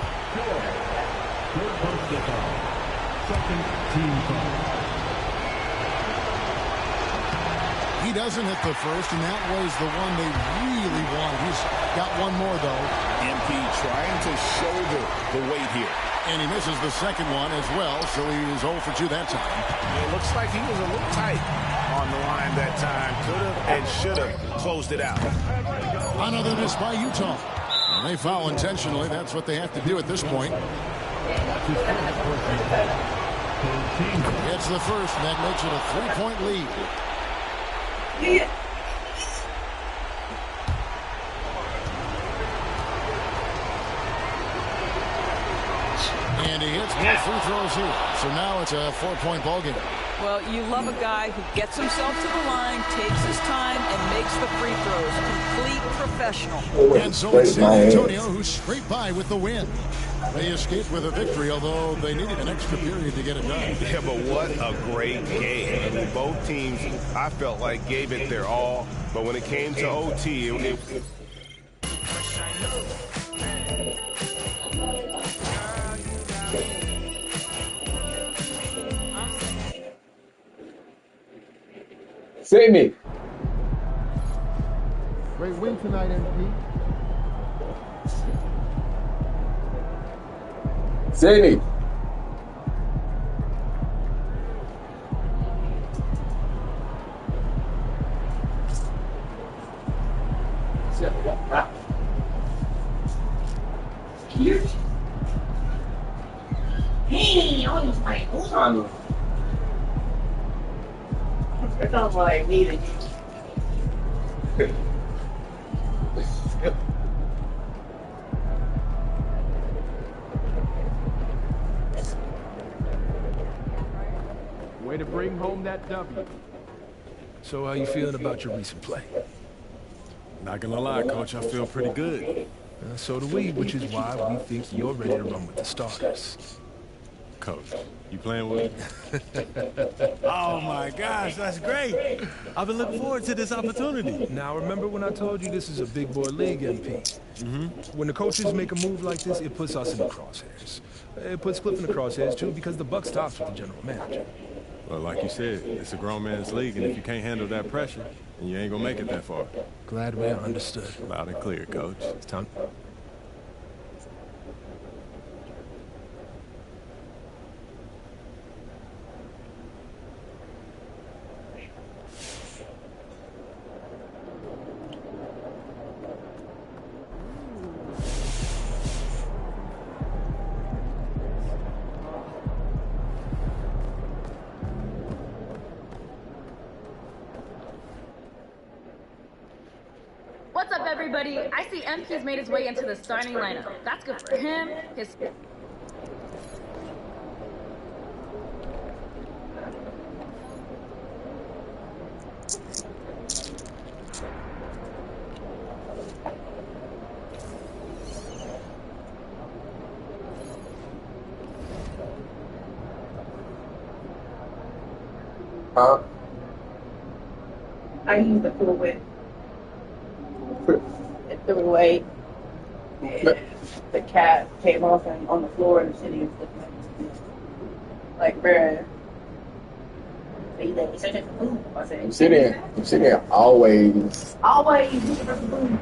Speaker 18: Third personal foul. Second team foul.
Speaker 3: He doesn't hit the first, and that was the one they really wanted. He's got one more, though.
Speaker 21: MP trying to shoulder the weight here.
Speaker 3: And he misses the second one as well, so he was 0 for 2 that time.
Speaker 4: It looks like he was a little tight on the line that time. Could have and should have closed it out.
Speaker 3: Another miss by Utah. And they foul intentionally. That's what they have to do at this point. It's the first, and that makes it a 3-point lead. And he hits both free throws here. So now it's a 4-point ball game.
Speaker 22: Well, you love a guy who gets himself to the line, takes his time, and makes the free throws. Complete professional.
Speaker 3: And so it's San Antonio who scraped by with the win. They escaped with a victory, although they needed an extra period to get it done.
Speaker 10: Yeah, but what a great game. I mean, both teams, I felt like, gave it their all. But when it came to OT, it
Speaker 2: Sydney.
Speaker 14: Great win tonight, MP.
Speaker 2: Sydney.
Speaker 1: Hey, almost my hold It sounds like me to
Speaker 14: Way to bring home that W.
Speaker 15: So how you feeling about your recent play?
Speaker 17: Not gonna lie, Coach, I feel pretty good.
Speaker 15: So do we, which is why we think you're ready to run with the starters.
Speaker 17: Coach, you playing with me?
Speaker 15: Oh my gosh, that's great. I've been looking forward to this opportunity. Now remember when I told you this is a big boy league, MP? When the coaches make a move like this, it puts us in the crosshairs. It puts Cliff in the crosshairs too, because the buck stops with the general manager.
Speaker 17: Well, like you said, it's a grown man's league, and if you can't handle that pressure, then you ain't gonna make it that far.
Speaker 15: Glad we understood.
Speaker 17: Loud and clear, Coach.
Speaker 15: It's time.
Speaker 24: What's up, everybody? I see MP's made his way into the starting lineup. That's good for him. His
Speaker 1: I used the full whip. It threw away. And the cat came off and on the floor and the city was looking at me. Like, bruh. So you let me search for food. I said,
Speaker 2: I'm sitting there always.
Speaker 1: always looking for food.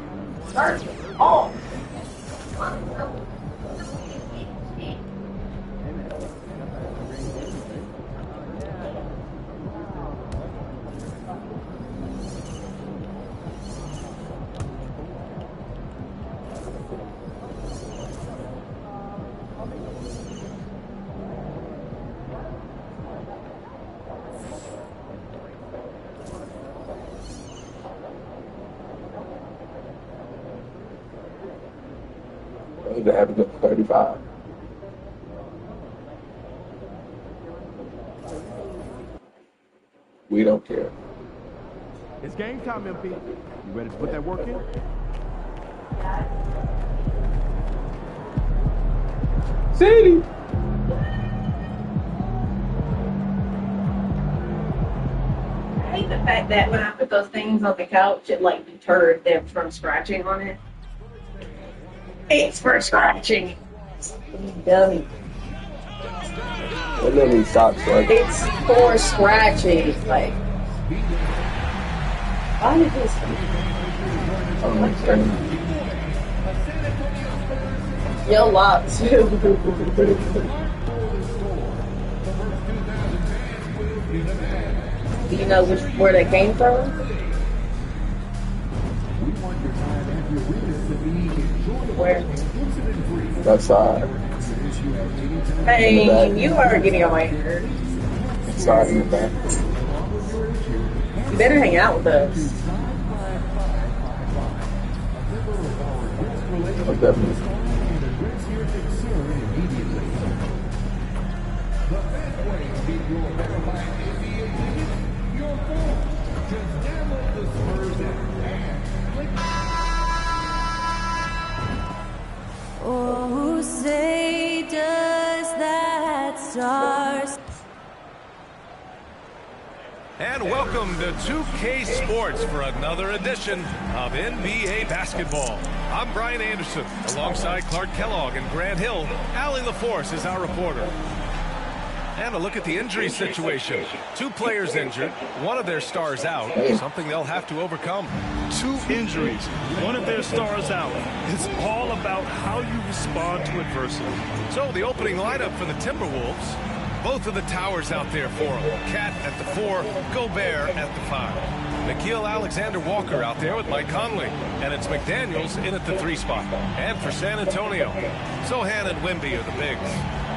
Speaker 1: Search all.
Speaker 2: That happened at 35. We don't care.
Speaker 14: It's game time, MP. You ready to put that work in?
Speaker 2: City.
Speaker 1: I hate the fact that when I put those things on the couch, it like deterred them from scratching on it. It's for scratching. Dummy.
Speaker 2: It literally stops. Like,
Speaker 1: it's for scratching. Like, why did this? Yo, lot too. Do you know where they came from? Where?
Speaker 2: that side.
Speaker 1: Hey, you are getting on my nerves.
Speaker 2: Side in the back.
Speaker 1: You better hang out with us.
Speaker 2: Oh, definitely.
Speaker 6: Oh, say does that stars.
Speaker 10: And welcome to 2K Sports for another edition of NBA basketball. I'm Brian Anderson, alongside Clark Kellogg and Grant Hill. Allie LaForce is our reporter. And a look at the injury situation. 2 players injured, one of their stars out, something they'll have to overcome.
Speaker 19: 2 injuries, one of their stars out. It's all about how you respond to adversity.
Speaker 10: So the opening lineup for the Timberwolves. Both of the towers out there for them. Cat at the 4, Gobert at the 5. Nickeil Alexander-Walker out there with Mike Conley. And it's McDaniels in at the 3 spot. And for San Antonio, Sohan and Wemby are the bigs.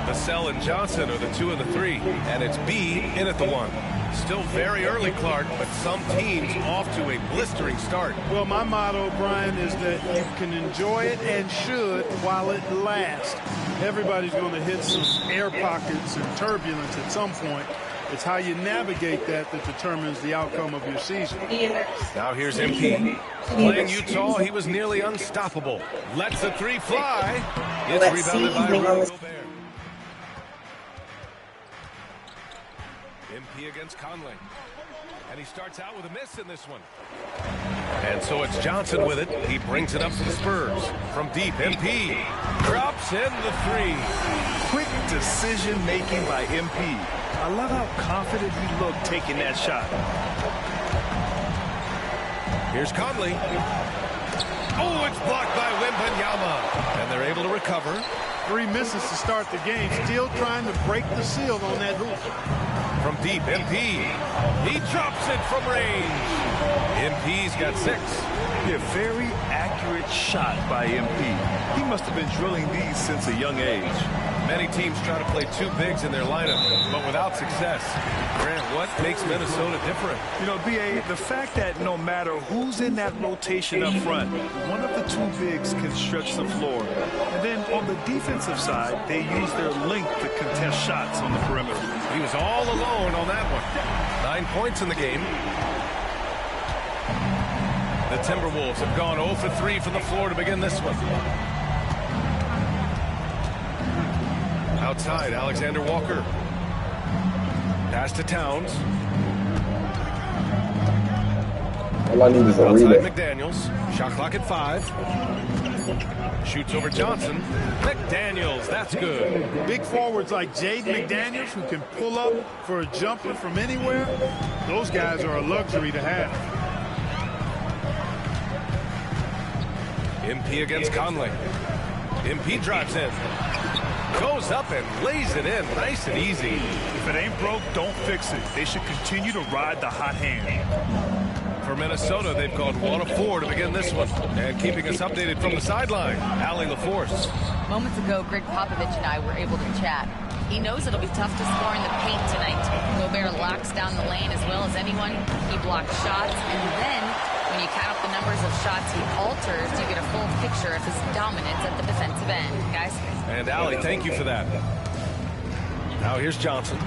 Speaker 10: Vassell and Johnson are the 2 and the 3. And it's B in at the 1. Still very early, Clark, but some teams off to a blistering start.
Speaker 19: Well, my motto, Brian, is that you can enjoy it and should while it lasts. Everybody's going to hit some air pockets and turbulence at some point. It's how you navigate that determines the outcome of your season.
Speaker 10: Now here's MP. Playing Utah, he was nearly unstoppable. Lets the 3 fly. It's rebounded by Gobert. MP against Conley. And he starts out with a miss in this one. And so it's Johnson with it. He brings it up for the Spurs. From deep, MP drops in the 3.
Speaker 19: Quick decision-making by MP. I love how confident he looked taking that shot.
Speaker 10: Here's Conley. Oh, it's blocked by Wembanyama. And they're able to recover.
Speaker 19: 3 misses to start the game. Still trying to break the seal on that hoop.
Speaker 10: From deep, MP. He drops it from range. MP's got 6.
Speaker 19: A very accurate shot by MP. He must have been drilling these since a young age.
Speaker 10: Many teams try to play 2 bigs in their lineup, but without success. Grant, what makes Minnesota different?
Speaker 19: You know, B.A., the fact that no matter who's in that rotation up front, one of the 2 bigs can stretch the floor. And then on the defensive side, they use their length to contest shots on the perimeter.
Speaker 10: He was all alone on that one. 9 points in the game. The Timberwolves have gone 0 for 3 from the floor to begin this one. Outside, Alexander Walker. Pass to Towns.
Speaker 2: All I need is a
Speaker 10: Outside
Speaker 2: relay.
Speaker 10: McDaniels. Shot clock at 5. Shoots over Johnson. McDaniels, that's good.
Speaker 19: Big forwards like Jaden McDaniels who can pull up for a jumper from anywhere. Those guys are a luxury to have.
Speaker 10: MP against Conley. MP drives in. Goes up and lays it in. Nice and easy.
Speaker 19: If it ain't broke, don't fix it. They should continue to ride the hot hand.
Speaker 10: For Minnesota, they've gone 1 of 4 to begin this one. And keeping us updated from the sideline, Allie LaForce.
Speaker 11: Moments ago, Greg Popovich and I were able to chat. He knows it'll be tough to score in the paint tonight. Gobert locks down the lane as well as anyone. He blocks shots, and then when you count up the numbers of shots he alters, you get a full picture of his dominance at the defensive end. Guys?
Speaker 10: And Allie, thank you for that. Now here's Johnson.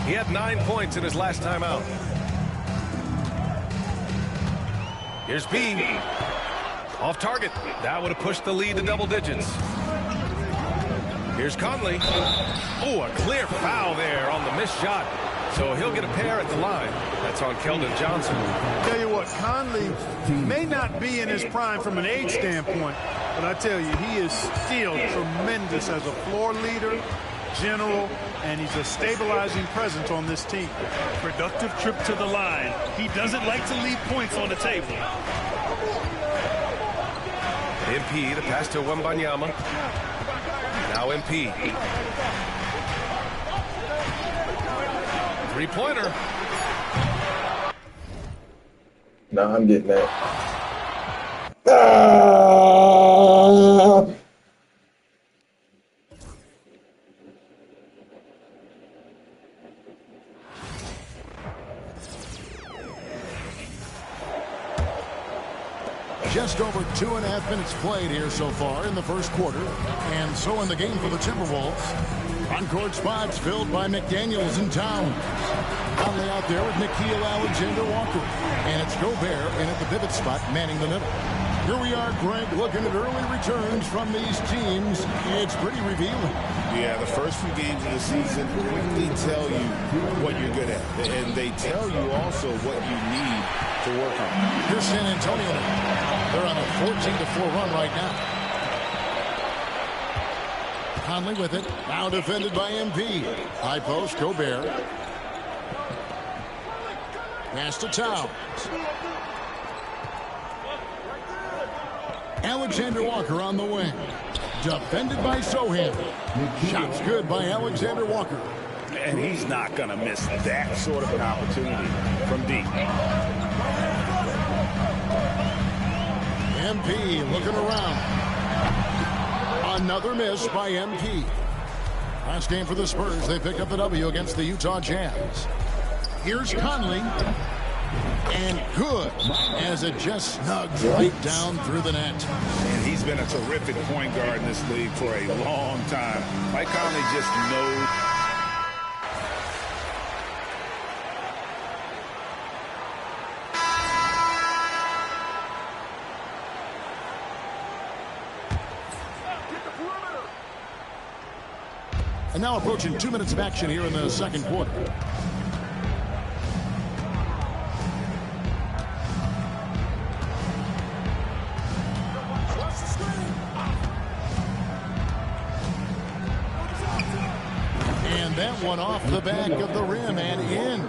Speaker 10: He had 9 points in his last time out. Here's B. Off target. That would have pushed the lead to double digits. Here's Conley. Oh, a clear foul there on the missed shot. So he'll get a pair at the line. That's on Keldon Johnson.
Speaker 19: Tell you what, Conley may not be in his prime from an age standpoint, but I tell you, he is still tremendous as a floor leader, general, and he's a stabilizing presence on this team.
Speaker 9: Productive trip to the line. He doesn't like to leave points on the table.
Speaker 10: MP, the pass to Wembanyama. Now MP. Three-pointer.
Speaker 2: No, I'm getting that.
Speaker 3: Just over 2.5 minutes played here so far in the first quarter. And so in the game for the Timberwolves. On-court spots filled by McDaniels and Towns. Conley out there with Nickeil Alexander-Walker. And it's Gobert in at the pivot spot, manning the middle. Here we are, Greg, looking at early returns from these teams. It's pretty revealing.
Speaker 21: Yeah, the first few games of the season quickly tell you what you're good at. And they tell you also what you need to work on.
Speaker 3: Here's San Antonio. They're on a 14-4 run right now. Conley with it. Now defended by MP. High post, Gobert. Pass to Towns. Alexander Walker on the wing. Defended by Sohan. Shots good by Alexander Walker.
Speaker 21: And he's not going to miss that sort of an opportunity from deep.
Speaker 3: MP looking around. Another miss by MP. Last game for the Spurs, they pick up the W against the Utah Jazz. Here's Conley. And good, as it just snugs right down through the net.
Speaker 21: And he's been a terrific point guard in this league for a long time. Mike Conley just knows.
Speaker 3: And now approaching 2 minutes of action here in the second quarter. And that one off the back of the rim and in.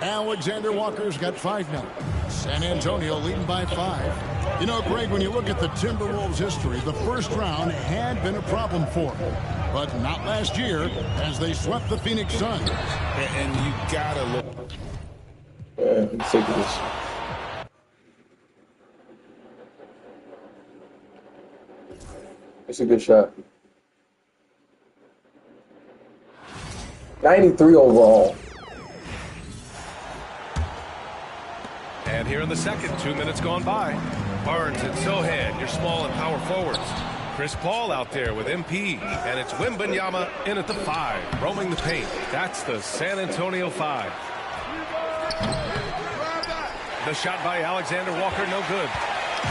Speaker 3: Alexander Walker's got 5 now. San Antonio leading by 5. You know, Greg, when you look at the Timberwolves' history, the first round had been a problem for them. But not last year, as they swept the Phoenix Suns.
Speaker 21: And you gotta look.
Speaker 2: I'm sick of this. It's a good shot. 93 overall.
Speaker 10: And here in the second, 2 minutes gone by. Barnes and Sohan, your small and power forwards. Chris Paul out there with MP, and it's Wembanyama in at the 5, roaming the paint. That's the San Antonio 5. The shot by Alexander Walker, no good.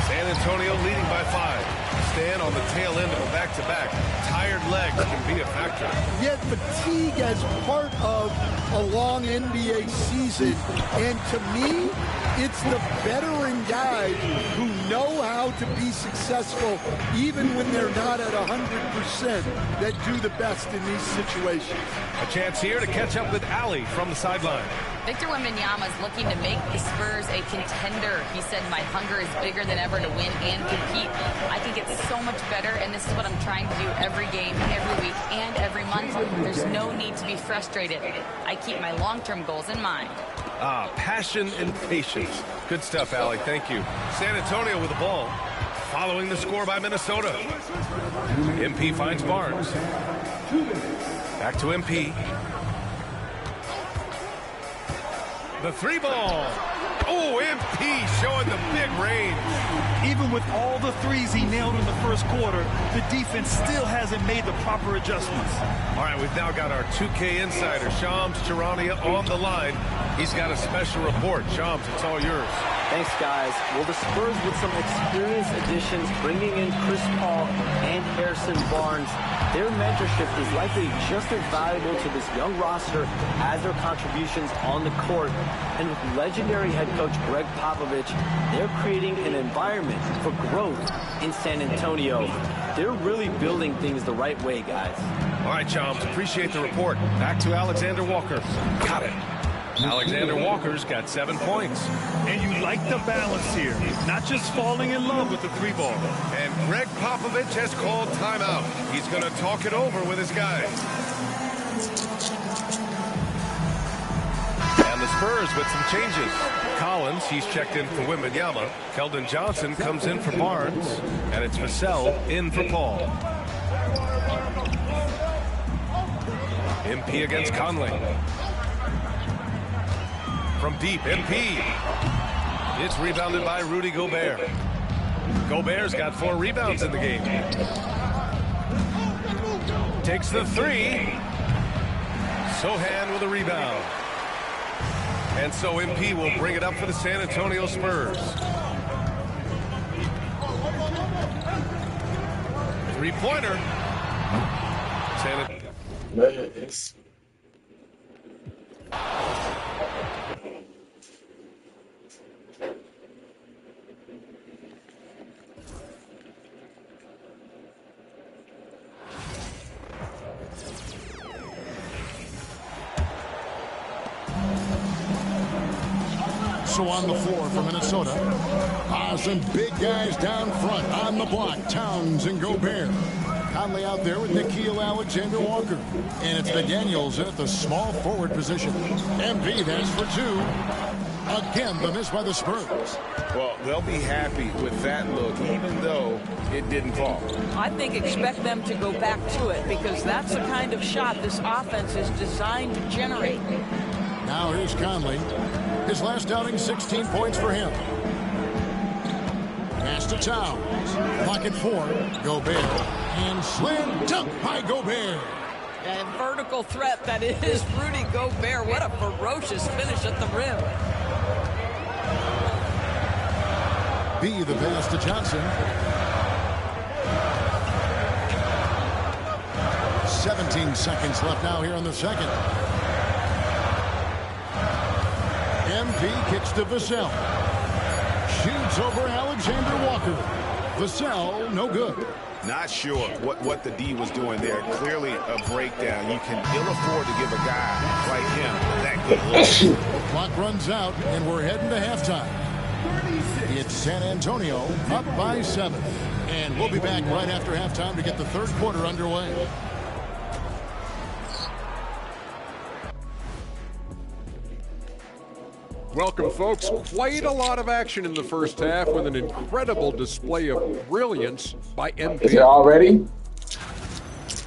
Speaker 10: San Antonio leading by 5. Stand on the tail end of a back-to-back. Tired legs can be a factor.
Speaker 13: Yet fatigue as part of a long NBA season, and to me, it's the veteran guys who know how to be successful even when they're not at 100% that do the best in these situations.
Speaker 10: A chance here to catch up with Ali from the sideline.
Speaker 11: Victor Wembanyama is looking to make the Spurs a contender. He said, my hunger is bigger than ever to win and compete. I can get so much better, and this is what I'm trying to do every game, every week, and every month. There's no need to be frustrated. I keep my long-term goals in mind.
Speaker 10: Passion and patience. Good stuff, Ali. Thank you. San Antonio with the ball. Following the score by Minnesota. MP finds Barnes. Back to MP. The 3 ball. Oh, MP showing the big range.
Speaker 9: Even with all the threes he nailed in the first quarter, the defense still hasn't made the proper adjustments.
Speaker 10: All right, we've now got our 2K insider, Shams Charania, on the line. He's got a special report. Shams, it's all yours.
Speaker 16: Thanks, guys. Well, the Spurs with some experienced additions, bringing in Chris Paul and
Speaker 7: Harrison Barnes, their mentorship is likely just as valuable to this young roster as their contributions on the court. And with legendary head coach Greg Popovich, they're creating an environment for growth in San Antonio. They're really building things the right way, guys.
Speaker 10: All right, chums, appreciate the report. Back to Alexander Walker. Got it. Alexander Walker's got 7 points.
Speaker 9: And you like the balance here, not just falling in love with the 3-ball.
Speaker 10: And Greg Popovich has called timeout. He's going to talk it over with his guys. And the Spurs with some changes. Collins, he's checked in for Wembanyama. Keldon Johnson comes in for Barnes. And it's Vassell in for Paul. MP against Conley. From deep, MP. It's rebounded by Rudy Gobert. Gobert's got 4 rebounds in the game. Takes the 3. Sohan with a rebound. And so MP will bring it up for the San Antonio Spurs. 3-pointer.
Speaker 2: Nice.
Speaker 3: So on the floor for Minnesota. Some big guys down front on the block. Towns and Gobert. Conley out there with Nickeil Alexander-Walker. And it's McDaniels at the small forward position. MP, that's for 2. Again, the miss by the Spurs.
Speaker 21: Well, they'll be happy with that look, even though it didn't fall.
Speaker 22: I think expect them to go back to it because that's the kind of shot this offense is designed to generate.
Speaker 3: Now here's Conley. His last outing, 16 points for him. Pass to Towns. Pocket 4. Gobert. And slam dunk by Gobert.
Speaker 22: A vertical threat that is Rudy Gobert. What a ferocious finish at the rim.
Speaker 3: B, the pass to Johnson. 17 seconds left now here in the second. MP kicks to Vassell. Shoots over Alexander Walker. Vassell, no good.
Speaker 21: Not sure what the D was doing there. Clearly a breakdown. You can ill afford to give a guy like him that good look.
Speaker 3: The clock runs out, and we're heading to halftime. It's San Antonio up by 7. And we'll be back right after halftime to get the third quarter underway.
Speaker 12: Welcome, folks. Quite a lot of action in the first half with an incredible display of brilliance by MP.
Speaker 2: Is it already?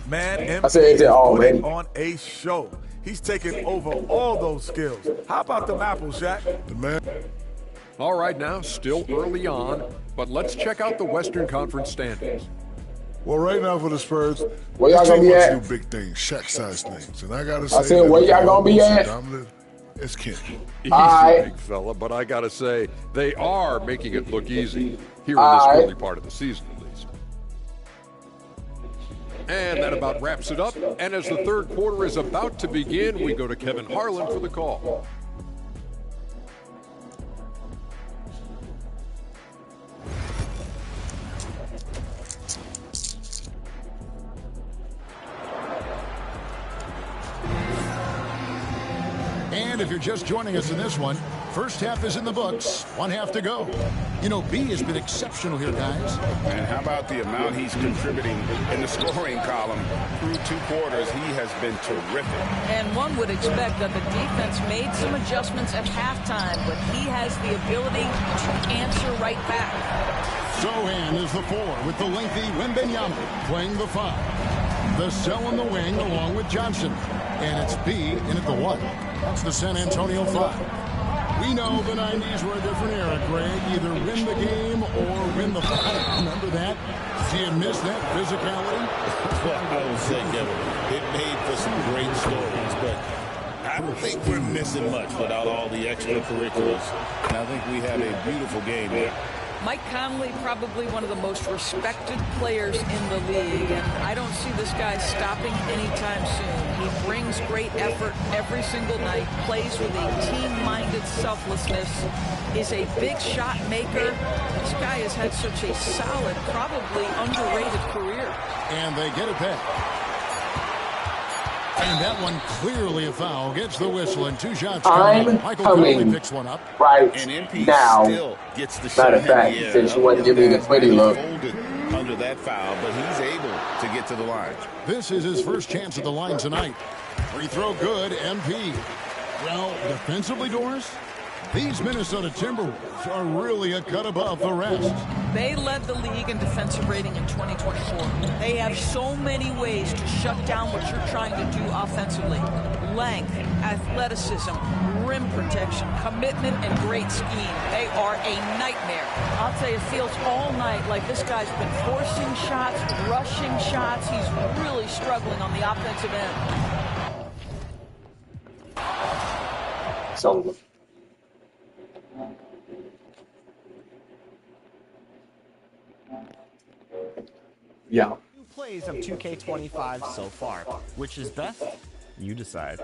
Speaker 14: Man, MP
Speaker 2: I said, is it already?
Speaker 14: on a show. He's taking over all those skills. How about the apples, Shaq?
Speaker 12: The man. All right, now, still early on, but let's check out the Western Conference standings.
Speaker 16: Well, right now for the Spurs,
Speaker 2: where y'all gonna be at?
Speaker 16: Do big things, Shaq-sized things, and I gotta say,
Speaker 2: I said, where y'all gonna be at?
Speaker 16: It's Ken.
Speaker 12: Easy, big fella, but I gotta say, they are making it look easy here in this early part of the season, at least. And that about wraps it up. And as the third quarter is about to begin, we go to Kevin Harlan for the call.
Speaker 3: And if you're just joining us in this one, first half is in the books. 1 half to go. You know, B has been exceptional here, guys.
Speaker 21: And how about the amount he's contributing in the scoring column through 2 quarters? He has been terrific.
Speaker 22: And one would expect that the defense made some adjustments at halftime, but he has the ability to answer right back.
Speaker 3: Sohan is the 4 with the lengthy Wembanyama playing the 5. Vassell in the wing along with Johnson. And it's B in at the 1. That's the San Antonio 5. We know the 90s were a different era, Greg. Either win the game or win the fight. Remember that? Do you miss that physicality?
Speaker 21: Well, I would say, Kevin, it made for some great stories, but I don't think we're missing much without all the extracurriculars. And I think we had a beautiful game here.
Speaker 22: Mike Conley, probably one of the most respected players in the league, and I don't see this guy stopping anytime soon. He brings great effort every single night, plays with a team-minded selflessness, is a big shot maker. This guy has had such a solid, probably underrated career.
Speaker 3: And they get it back. And that one clearly a foul. Gets the whistle and 2 shots coming. Michael Conley picks one up.
Speaker 2: Right
Speaker 21: and MP
Speaker 2: now.
Speaker 21: Still gets the
Speaker 2: Matter
Speaker 21: shot
Speaker 2: of fact, since you want to give me the pretty look.
Speaker 21: Under that foul, but he's able to get to the line.
Speaker 3: This is his first chance at the line tonight. Free throw good, MP. Well, defensively, Doris, these Minnesota Timberwolves are really a cut above the rest.
Speaker 22: They led the league in defensive rating in 2024. They have so many ways to shut down what you're trying to do offensively. Length, athleticism, rim protection, commitment, and great scheme. They are a nightmare. I'll tell you, it feels all night like this guy's been forcing shots, rushing shots. He's really struggling on the offensive end.
Speaker 2: So, yeah.
Speaker 5: 2 plays of 2K25 so far. Which is best? You decide.